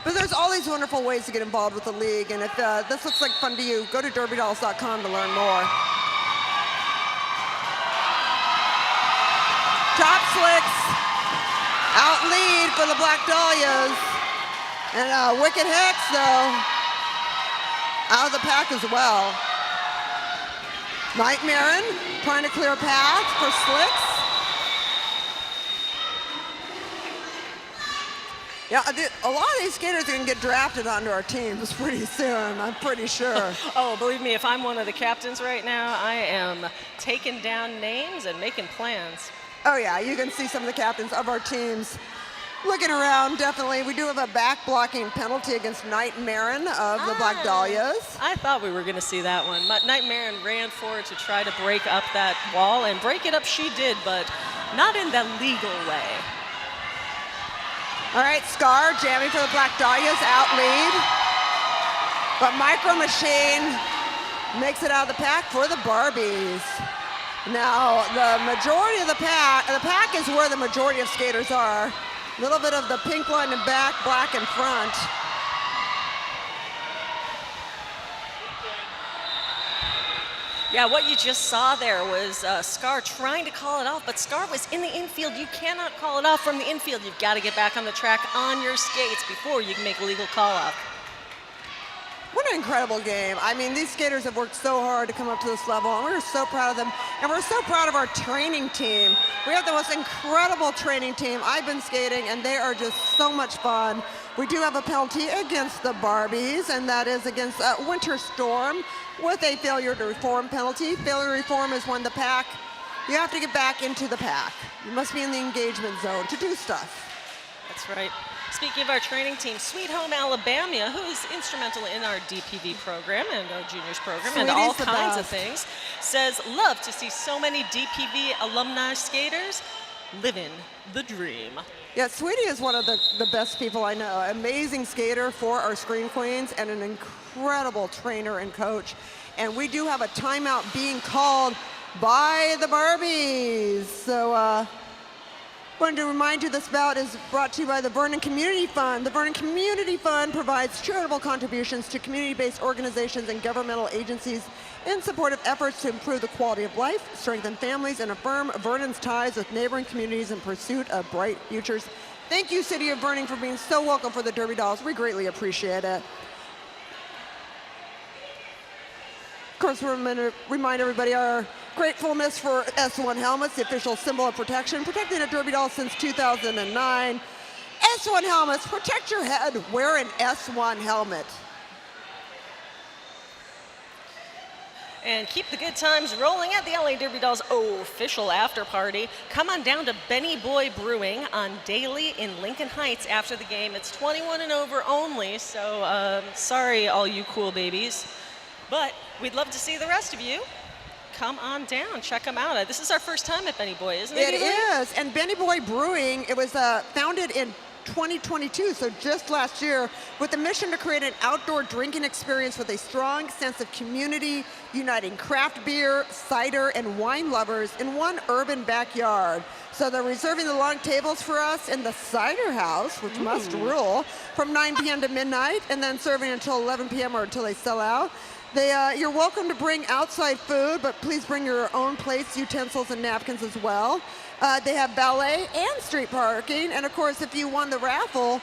But there's all these wonderful ways to get involved with the league, and if this looks like fun to you, go to derbydolls.com to learn more. Top slicks, out lead for the Black Dahlias. And Wicked Hex, though, out of the pack as well. Nightmare trying to clear a path for slicks. Yeah, a lot of these skaters are going to get drafted onto our teams pretty soon, I'm pretty sure. Oh, believe me, if I'm one of the captains right now, I am taking down names and making plans. Oh yeah, you can see some of the captains of our teams looking around, definitely. We do have a back blocking penalty against Nightmare of the Black Dahlias. I thought we were going to see that one. Nightmare ran forward to try to break up that wall, and break it up she did, but not in the legal way. All right, Scar jamming for the Black Dahlias, out lead. But Micro Machine makes it out of the pack for the Barbies. Now, the majority of the pack is where the majority of skaters are. A little bit of the pink line in back, black in front. Yeah, what you just saw there was Scar trying to call it off, but Scar was in the infield. You cannot call it off from the infield. You've got to get back on the track on your skates before you can make a legal call off. What an incredible game. I mean, these skaters have worked so hard to come up to this level, and we're so proud of them. And we're so proud of our training team. We have the most incredible training team. I've been skating, and they are just so much fun. We do have a penalty against the Barbies, and that is against Winter Storm with a failure to reform penalty. Failure to reform is when the pack, you have to get back into the pack. You must be in the engagement zone to do stuff. That's right. Speaking of our training team, Sweet Home Alabama, who is instrumental in our DPV program and our juniors program and all kinds of things, says, love to see so many DPV alumni skaters living the dream. Yeah, Sweetie is one of the best people I know. Amazing skater for our Scream Queens and an incredible trainer and coach. And we do have a timeout being called by the Barbies. So, wanted to remind you this bout is brought to you by the Vernon Community Fund. The Vernon Community Fund provides charitable contributions to community-based organizations and governmental agencies in support of efforts to improve the quality of life, strengthen families, and affirm Vernon's ties with neighboring communities in pursuit of bright futures. Thank you, City of Vernon, for being so welcome for the Derby Dolls. We greatly appreciate it. Of course, we're going to remind everybody our gratefulness for S1 helmets, the official symbol of protection, protecting the Derby Dolls since 2009. S1 helmets, protect your head, wear an S1 helmet. And keep the good times rolling at the LA Derby Dolls official after party. Come on down to Benny Boy Brewing on Daly in Lincoln Heights after the game. It's 21 and over only, so sorry all you cool babies. But we'd love to see the rest of you. Come on down, check them out. This is our first time at Benny Boy, isn't it? It is, and Benny Boy Brewing, it was founded in 2022, so just last year, with the mission to create an outdoor drinking experience with a strong sense of community, uniting craft beer, cider, and wine lovers in one urban backyard. So they're reserving the long tables for us in the cider house, which must rule, from 9 p.m. to midnight, and then serving until 11 p.m. or until they sell out. You're welcome to bring outside food, but please bring your own plates, utensils, and napkins as well. They have valet and street parking, and of course, if you won the raffle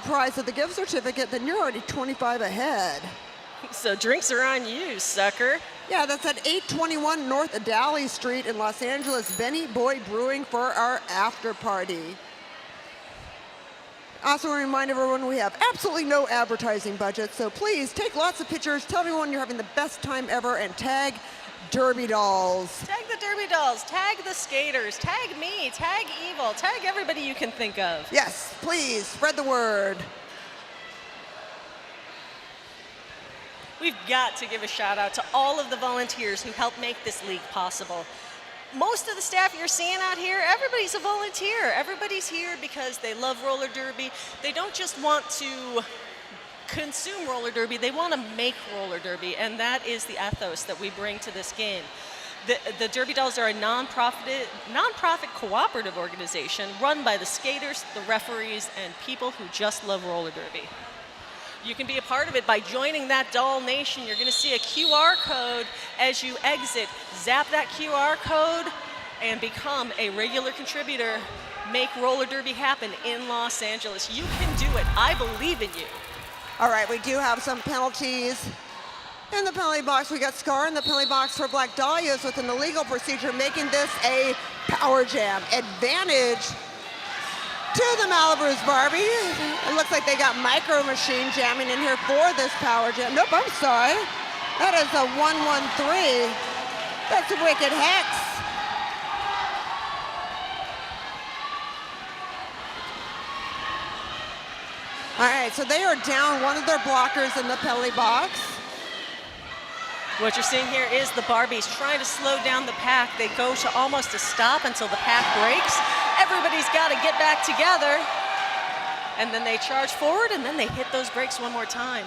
prize of the gift certificate, then you're already 25 ahead. So drinks are on you, sucker. Yeah, that's at 821 North Adali Street in Los Angeles, Benny Boy Brewing for our after party. Also, want to remind everyone we have absolutely no advertising budget, so please take lots of pictures, tell everyone you're having the best time ever, and tag Derby Dolls. Tag the Derby Dolls, tag the skaters, tag me, tag Evil, tag everybody you can think of. Yes, please, spread the word. We've got to give a shout out to all of the volunteers who helped make this league possible. Most of the staff you're seeing out here, everybody's a volunteer. Everybody's here because they love roller derby. They don't just want to consume roller derby, they want to make roller derby, and that is the ethos that we bring to this game. The Derby Dolls are a nonprofit cooperative organization run by the skaters, the referees, and people who just love roller derby. You can be a part of it by joining that Doll Nation. You're going to see a QR code as you exit. Zap that QR code and become a regular contributor. Make roller derby happen in Los Angeles. You can do it. I believe in you. All right, we do have some penalties. In the penalty box, we got Scar in the penalty box for Black Dahlias with an illegal procedure, making this a power jam. Advantage to the MALIBRUISE Barbies. It looks like they got Micro Machine jamming in here for this power jam. Nope, I'm sorry. That is a 1-1-3. That's a Wicked Hex. All right, so they are down one of their blockers in the penalty box. What you're seeing here is the Barbies trying to slow down the pack. They go to almost a stop until the pack breaks. Everybody's got to get back together. And then they charge forward, and then they hit those brakes one more time.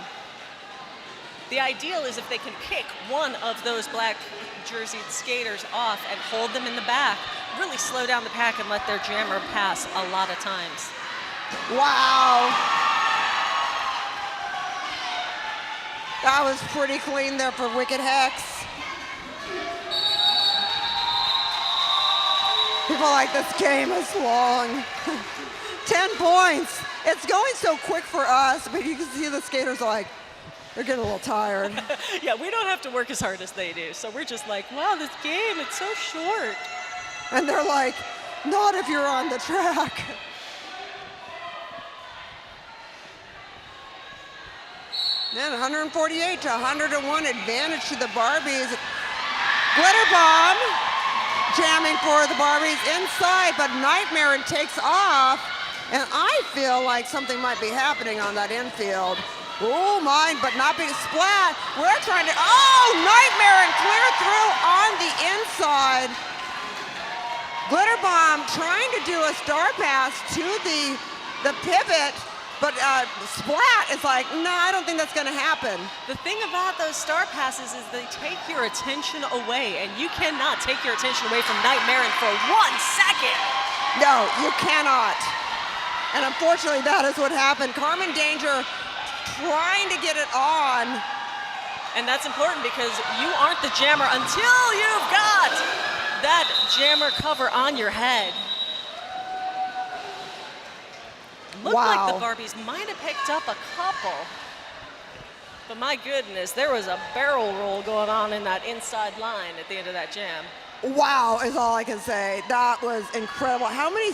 The ideal is if they can pick one of those black jerseyed skaters off and hold them in the back, really slow down the pack and let their jammer pass a lot of times. Wow. That was pretty clean there for Wicked Hex. People like this game is long. 10 points. It's going so quick for us, but you can see the skaters are like, they're getting a little tired. Yeah, we don't have to work as hard as they do. So we're just like, wow, this game, it's so short. And they're like, not if you're on the track. Then 148 to 101 advantage to the Barbies. Glitter Bomb jamming for the Barbies inside, but Nightmare takes off. And I feel like something might be happening on that infield. Oh, mine, but not being splat. We're trying to, oh, Nightmare and clear through on the inside. Glitter Bomb trying to do a star pass to the pivot. But Splat is like, no, I don't think that's going to happen. The thing about those star passes is they take your attention away, and you cannot take your attention away from Nightmare for 1 second. No, you cannot. And unfortunately, that is what happened. Carmen Danger trying to get it on. And that's important because you aren't the jammer until you've got that jammer cover on your head. Looked like the Barbies might have picked up a couple. But my goodness, there was a barrel roll going on in that inside line at the end of that jam. Wow is all I can say. That was incredible. How many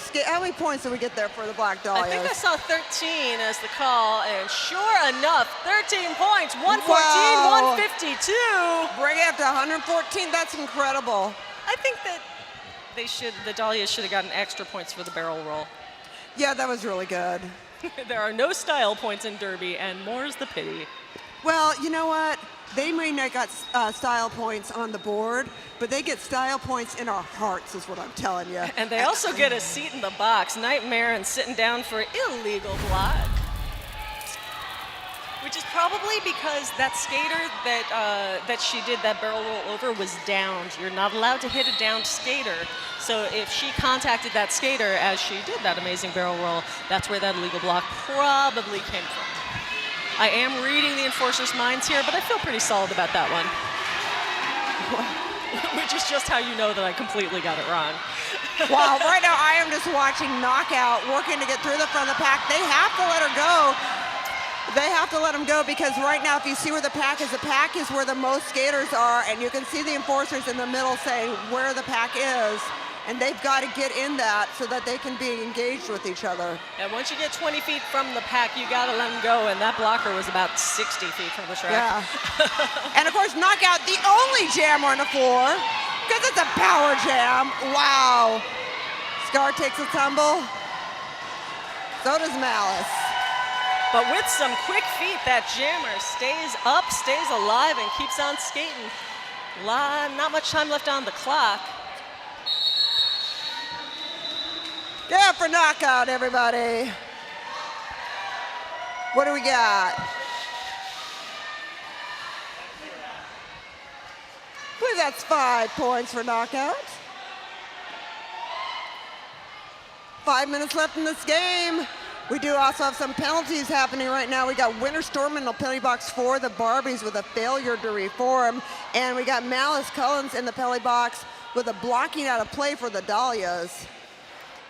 points did we get there for the Black Dahlias? I think I saw 13 as the call, and sure enough, 13 points, 114, 152. Bring it up to 114. That's incredible. I think that the Dahlias should have gotten extra points for the barrel roll. Yeah, that was really good. There are no style points in Derby, and more's the pity. Well, you know what? They may not got style points on the board, but they get style points in our hearts, is what I'm telling you. And they also get a seat in the box. Nightmare and sitting down for illegal block. Which is probably because that skater that she did that barrel roll over was downed. You're not allowed to hit a downed skater. So if she contacted that skater as she did that amazing barrel roll, that's where that illegal block probably came from. I am reading the enforcer's minds here, but I feel pretty solid about that one. Which is just how you know that I completely got it wrong. Wow, right now I am just watching Knockout working to get through the front of the pack. They have to let her go. They have to let them go because right now if you see where the pack is where the most skaters are, and you can see the enforcers in the middle saying where the pack is. And they've got to get in that so that they can be engaged with each other. And once you get 20 feet from the pack, you got to let them go. And that blocker was about 60 feet from the track. Yeah. And of course, Knockout, the only jammer on the floor, because it's a power jam. Wow. Scar takes a tumble. So does Malice. But with some quick feet, that jammer stays up, stays alive, and keeps on skating. Not much time left on the clock. Yeah, for Knockout, everybody. What do we got? I believe that's 5 points for Knockout. 5 minutes left in this game. We do also have some penalties happening right now. We got Winter Storm in the penalty box for the Barbies with a failure to reform. And we got Malice Cullens in the penalty box with a blocking out of play for the Dollias.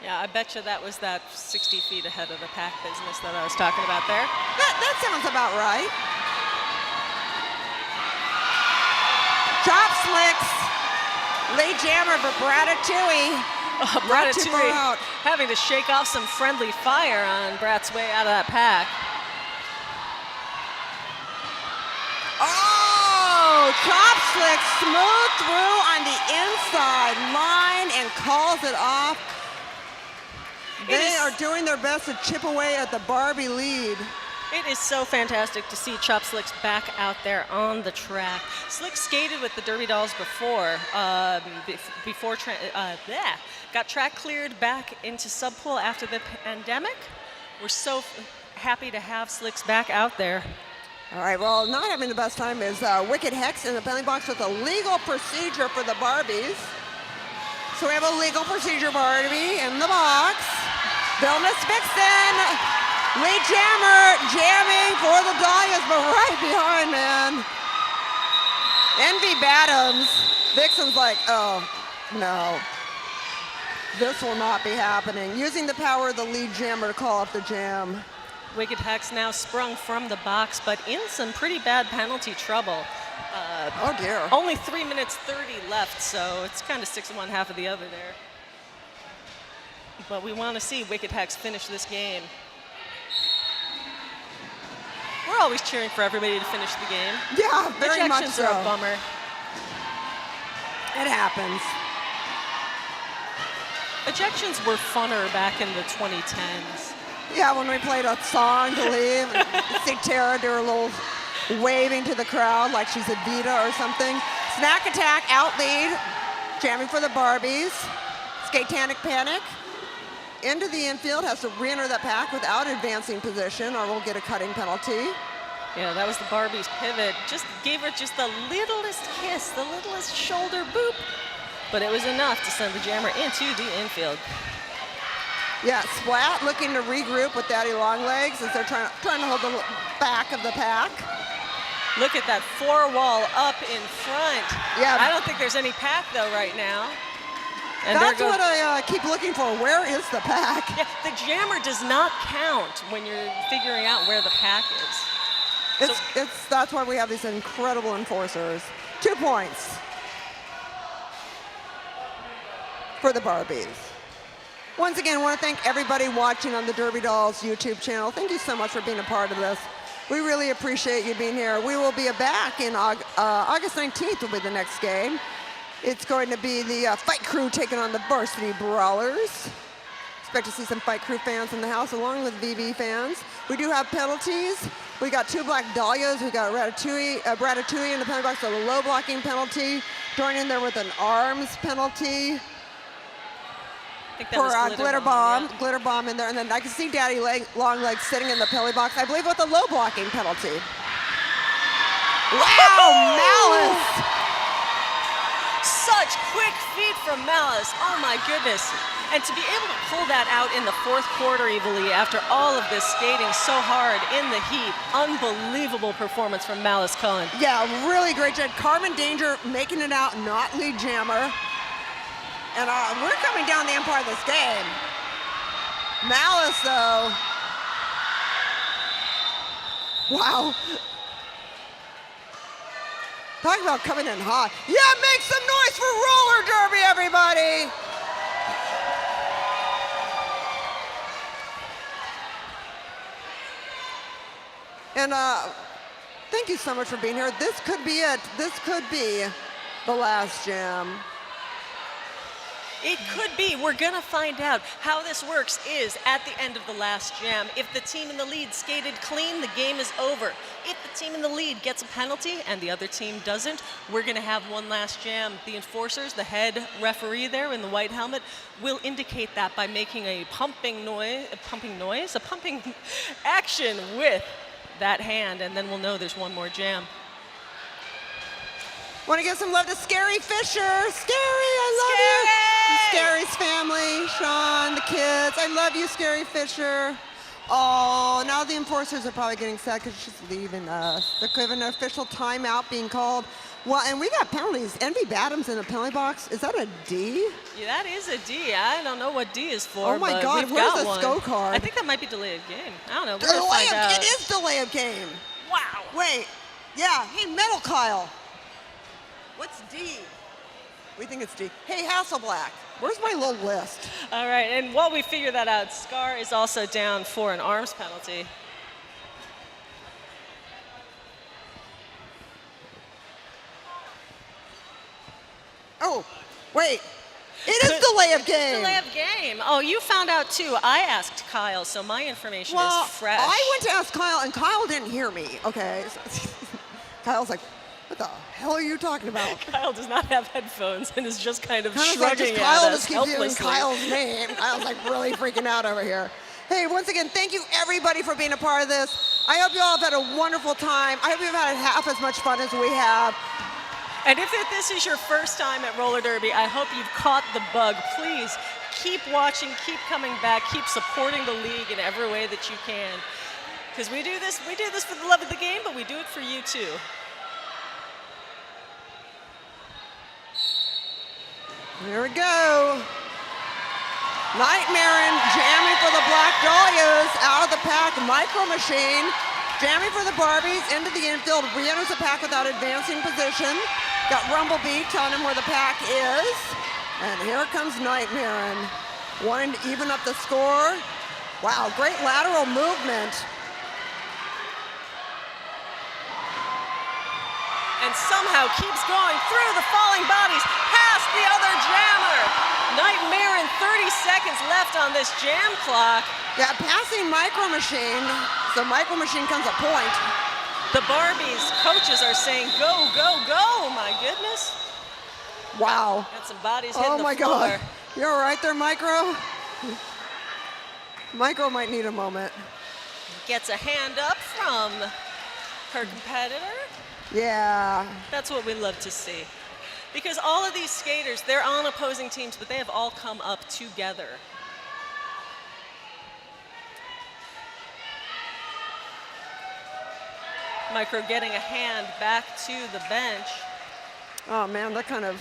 Yeah, I bet you that was that 60 feet ahead of the pack business that I was talking about there. That sounds about right. Chop slicks. Late jammer, but Bratatouille. Bratatouille having to shake off some friendly fire on Brat's way out of that pack. Oh, chop slick smooth through on the inside line and calls it off. They are doing their best to chip away at the Barbie lead. It is so fantastic to see Chop Slicks back out there on the track. Slick skated with the Derby Dolls before, got track cleared back into subpool after the pandemic. We're so happy to have Slicks back out there. All right, well, not having the best time is Wicked Hex in the penalty box with a legal procedure for the Barbies. So we have a legal procedure Barbie in the box. Villainous Vixen, lead jammer, jamming for the Dollias, but right behind, man. Envy Badams. Vixen's like, oh, no. This will not be happening. Using the power of the lead jammer to call off the jam. Wicked Hex now sprung from the box, but in some pretty bad penalty trouble. Oh, dear. Only 3 minutes 30 left, so it's kind of 6 of one, half of the other there. But we want to see Wicked Hex finish this game. We're always cheering for everybody to finish the game. Yeah, very much so. Ejections are a bummer. It happens. Ejections were funner back in the 2010s. Yeah, when we played a song to leave, and see Tara do her little waving to the crowd like she's a Vita or something. Snack Attack, out lead, jamming for the Barbies. Skatanic Panic, into the infield, has to re-enter that pack without advancing position or we'll get a cutting penalty. Yeah, that was the Barbies pivot. Just gave her just the littlest kiss, the littlest shoulder boop. But it was enough to send the jammer into the infield. Yeah, Splat looking to regroup with Daddy Longlegs as they're trying to hold the back of the pack. Look at that 4 wall up in front. Yeah. I don't think there's any pack though right now. And that's what I keep looking for. Where is the pack? Yeah, the jammer does not count when you're figuring out where the pack is. That's why we have these incredible enforcers. 2 points for the Barbies. Once again, I want to thank everybody watching on the Derby Dolls YouTube channel. Thank you so much for being a part of this. We really appreciate you being here. We will be back in August 19th will be the next game. It's going to be the Fight Crew taking on the Varsity Brawlers. Expect to see some Fight Crew fans in the house along with VV fans. We do have penalties. We got 2 black Dollias. We got Ratatouille in the penalty box, so a low blocking penalty. Thrown in there with an arms penalty. For glitter bomb. Yeah. Glitter bomb in there. And then I can see Daddy Long Legs sitting in the penalty box, I believe with a low blocking penalty. Wow, Malice! Such quick feet from Malice. Oh my goodness. And to be able to pull that out in the 4th quarter evilly after all of this skating so hard in the heat. Unbelievable performance from Malice Cullen. Yeah, really great job. Carmen Danger making it out, not lead jammer. And we're coming down the end part of this game. Malice, though. Wow. Talk about coming in hot. Yeah, make some noise for roller derby, everybody. And thank you so much for being here. This could be it. This could be the last jam. It could be. We're going to find out. How this works is at the end of the last jam, if the team in the lead skated clean, the game is over. If the team in the lead gets a penalty and the other team doesn't, we're going to have one last jam. The enforcers, the head referee there in the white helmet, will indicate that by making a pumping action with that hand, and then we'll know there's one more jam. Want to give some love to Scary Fisher. Scary, I love you. Scary's family, Sean, the kids. I love you, Scary Fisher. Oh, now the enforcers are probably getting sad because she's leaving us. There could have an official timeout being called. Well, and we got penalties. Envy Badham's in the penalty box. Is that a D? Yeah, that is a D. I don't know what D is for. Oh my God, where's the SCO card? I think that might be delay of game. I don't know. We're gonna find out. It is delay of game. Wow. Wait. Yeah. Hey, Metal Kyle. What's D? We think it's D. Hey, Hasselblack. Where's my little list? All right, and while we figure that out, Scar is also down for an arms penalty. Oh, wait. It is delay of game. Delay of game. Oh, you found out too. I asked Kyle, so my information is fresh. I went to ask Kyle, and Kyle didn't hear me. Okay. Kyle's like, what the hell are you talking about? Kyle does not have headphones and is just kind of shrugging at Kyle us just keeps using Kyle's name. Kyle's like really freaking out over here. Hey, once again, thank you everybody for being a part of this. I hope you all have had a wonderful time. I hope you've had half as much fun as we have. And if this is your first time at roller derby, I hope you've caught the bug. Please keep watching, keep coming back, keep supporting the league in every way that you can. Because we do this for the love of the game, but we do it for you too. There we go. Nightmare jamming for the Black Dahlias out of the pack. Micro Machine jamming for the Barbies into the infield. Re-enters the pack without advancing position. Got Rumblebee telling him where the pack is. And here comes Nightmare wanting to even up the score. Wow, great lateral movement. And somehow keeps going through the falling bodies past the other jammer. Nightmare in 30 seconds left on this jam clock. Yeah, passing Micro Machine. So Micro Machine comes a point. The Barbies coaches are saying, go, go, go. My goodness. Wow. Got some bodies hitting the floor. Oh my God. You all right there, Micro? Micro might need a moment. Gets a hand up from her competitor. Yeah. That's what we love to see. Because all of these skaters, they're on opposing teams, but they have all come up together. Micro getting a hand back to the bench. Oh man, that kind of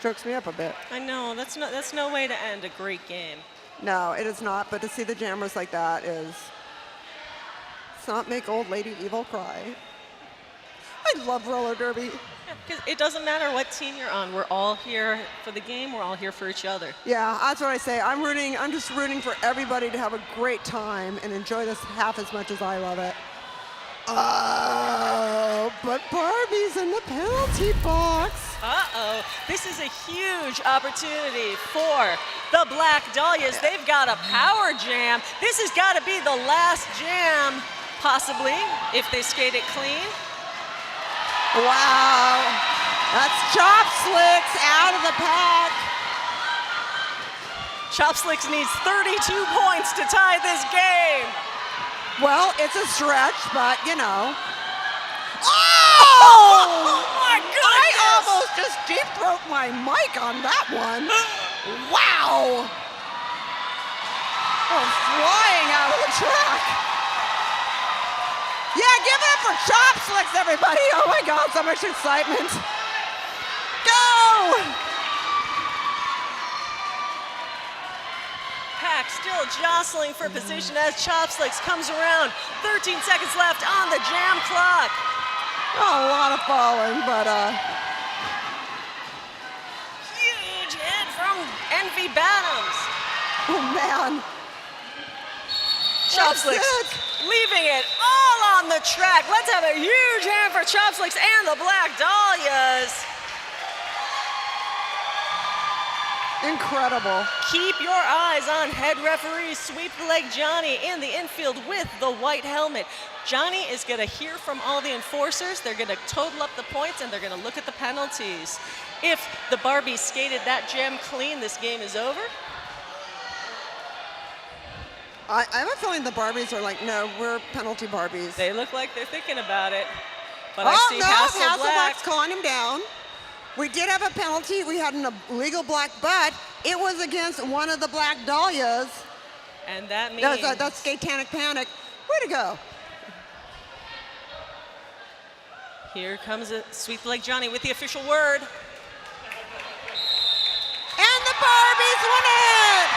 chokes me up a bit. I know, that's no way to end a great game. No, it is not, but to see the jammers like that is, let's not make old lady evil cry. I love roller derby. Because it doesn't matter what team you're on. We're all here for the game. We're all here for each other. Yeah, that's what I say. I'm just rooting for everybody to have a great time and enjoy this half as much as I love it. Oh, but Barbie's in the penalty box. Uh-oh. This is a huge opportunity for the Black Dahlias. They've got a power jam. This has got to be the last jam, possibly, if they skate it clean. Wow. That's Chopslicks out of the pack. Chopslicks needs 32 points to tie this game. Well, it's a stretch, but you know. Oh my goodness! I almost just deep throat my mic on that one. Wow! Oh, flying out of the track. Yeah, give it up for Chopslicks, everybody. Oh my God, so much excitement. Go! Pack still jostling for position as Chopslicks comes around. 13 seconds left on the jam clock. Oh, a lot of falling, but huge hit from Envy Bottoms. Oh man. Chopslicks leaving it all on the track. Let's have a huge hand for Chopslicks and the Black Dahlias. Incredible. Keep your eyes on head referee Sweep the Leg Johnny in the infield with the white helmet. Johnny is going to hear from all the enforcers. They're going to total up the points and they're going to look at the penalties. If the Barbies skated that jam clean, this game is over. I have a feeling the Barbies are like, no, we're penalty Barbies. They look like they're thinking about it. But oh, I see no, Hasselblack's calling him down. We did have a penalty. We had an illegal black butt. It was against one of the Black Dahlias. And that means... That's Skatanic Panic. Way to go. Here comes a Sweep the Leg Johnny with the official word. And the Barbies won it!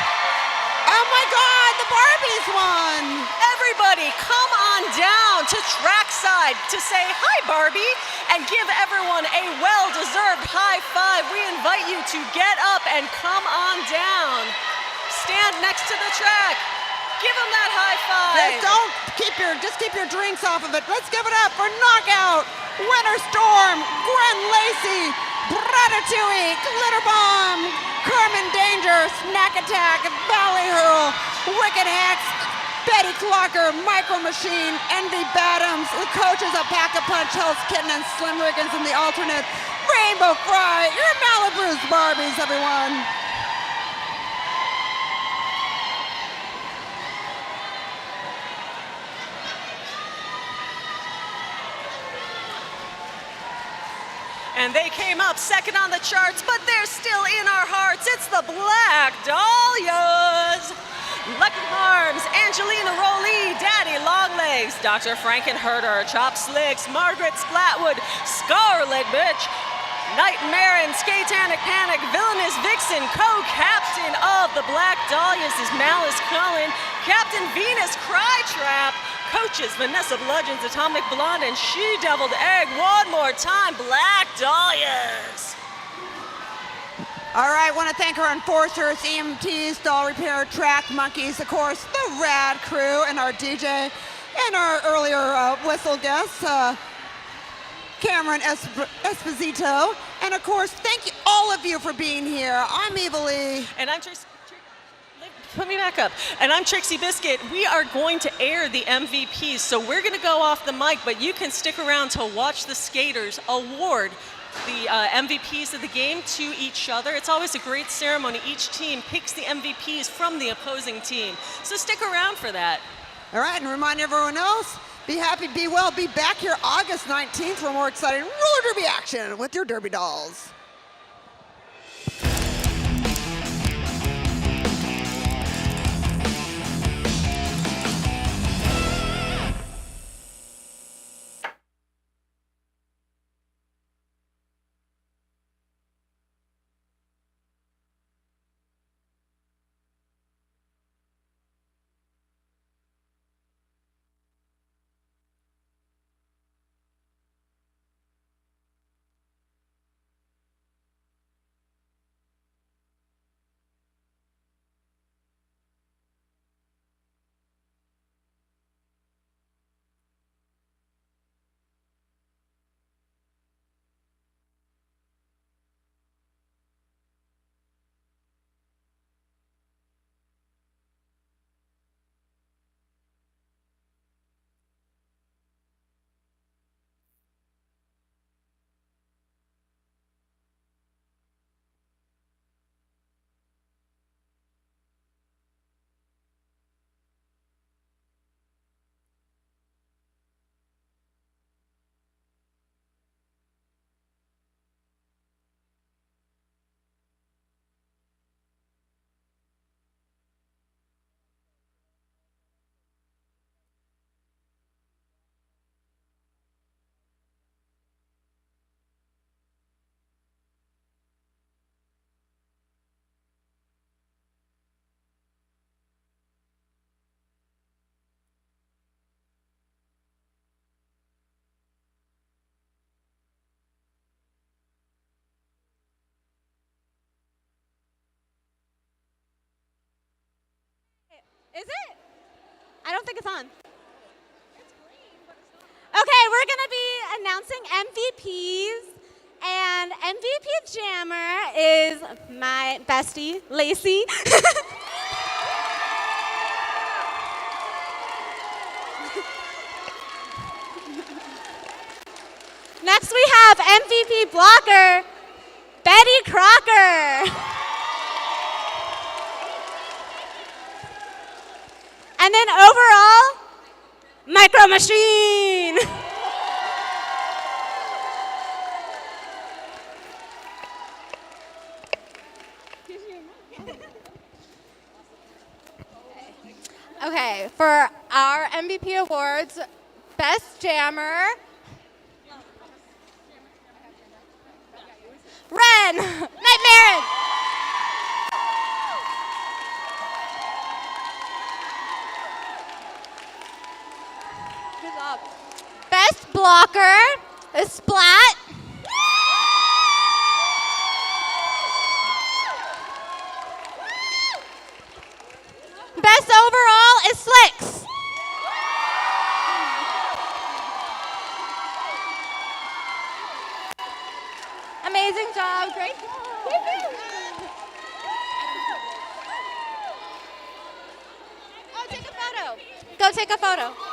Oh my God, the Barbies won! Everybody come on down to trackside to say hi, Barbie, and give everyone a well-deserved high five. We invite you to get up and come on down. Stand next to the track. Give them that high five. Just keep your drinks off of it. Let's give it up for Knockout, Winter Storm, Gwen Lacey, Ratatouille, Glitter Bomb, Carmen Danger, Snack Attack, Valley Hurl, Wicked Hex, Betty Clocker, Micro Machine, Envy Bottoms, the coaches of Pack-a-Punch, Hell's Kitten, and Slim Riggins, and the alternate, Rainbow Fry, your MALIBRUISE Barbies, everyone. And they came up second on the charts, but they're still in our hearts. It's the Black Dahlias. Lucky Arms, Angelina Rowley, Daddy Longlegs, Dr. Frankenherder, Chopslicks, Margaret Splatwood, Scarlet Bitch, Nightmare and Skatanic Panic, Villainous Vixen, co-captain of the Black Dahlias is Malice Cullen, Captain Venus Crytrap, coaches Vanessa Bludgeons, Atomic Blonde, and She-Deviled Egg. One more time, Black Dahlias. All right, want to thank our enforcers, EMTs, doll repair, track monkeys, of course, the rad crew, and our DJ, and our earlier whistle guest, Cameron Esposito. And of course, thank you, all of you for being here. I'm Eva Lee. And I'm Trixie. Put me back up. And I'm Trixie Biscuit. We are going to air the MVPs, so we're going to go off the mic, but you can stick around to watch the skaters award the MVPs of the game to each other. It's always a great ceremony. Each team picks the MVPs from the opposing team. So stick around for that. All right, and remind everyone else, be happy, be well, be back here August 19th for more exciting roller derby action with your derby dolls. Is it? I don't think it's on. Okay, we're gonna be announcing MVPs, and MVP Jammer is my bestie, Lacey. Next we have MVP Blocker, Betty Crocker. And then overall, Micro Machine. Okay, for our MVP awards, Best Jammer, Ren, Nightmare. Good job. Best Blocker is Splat. Best overall is Slicks. Amazing job, great job. Oh, take a photo. Go take a photo.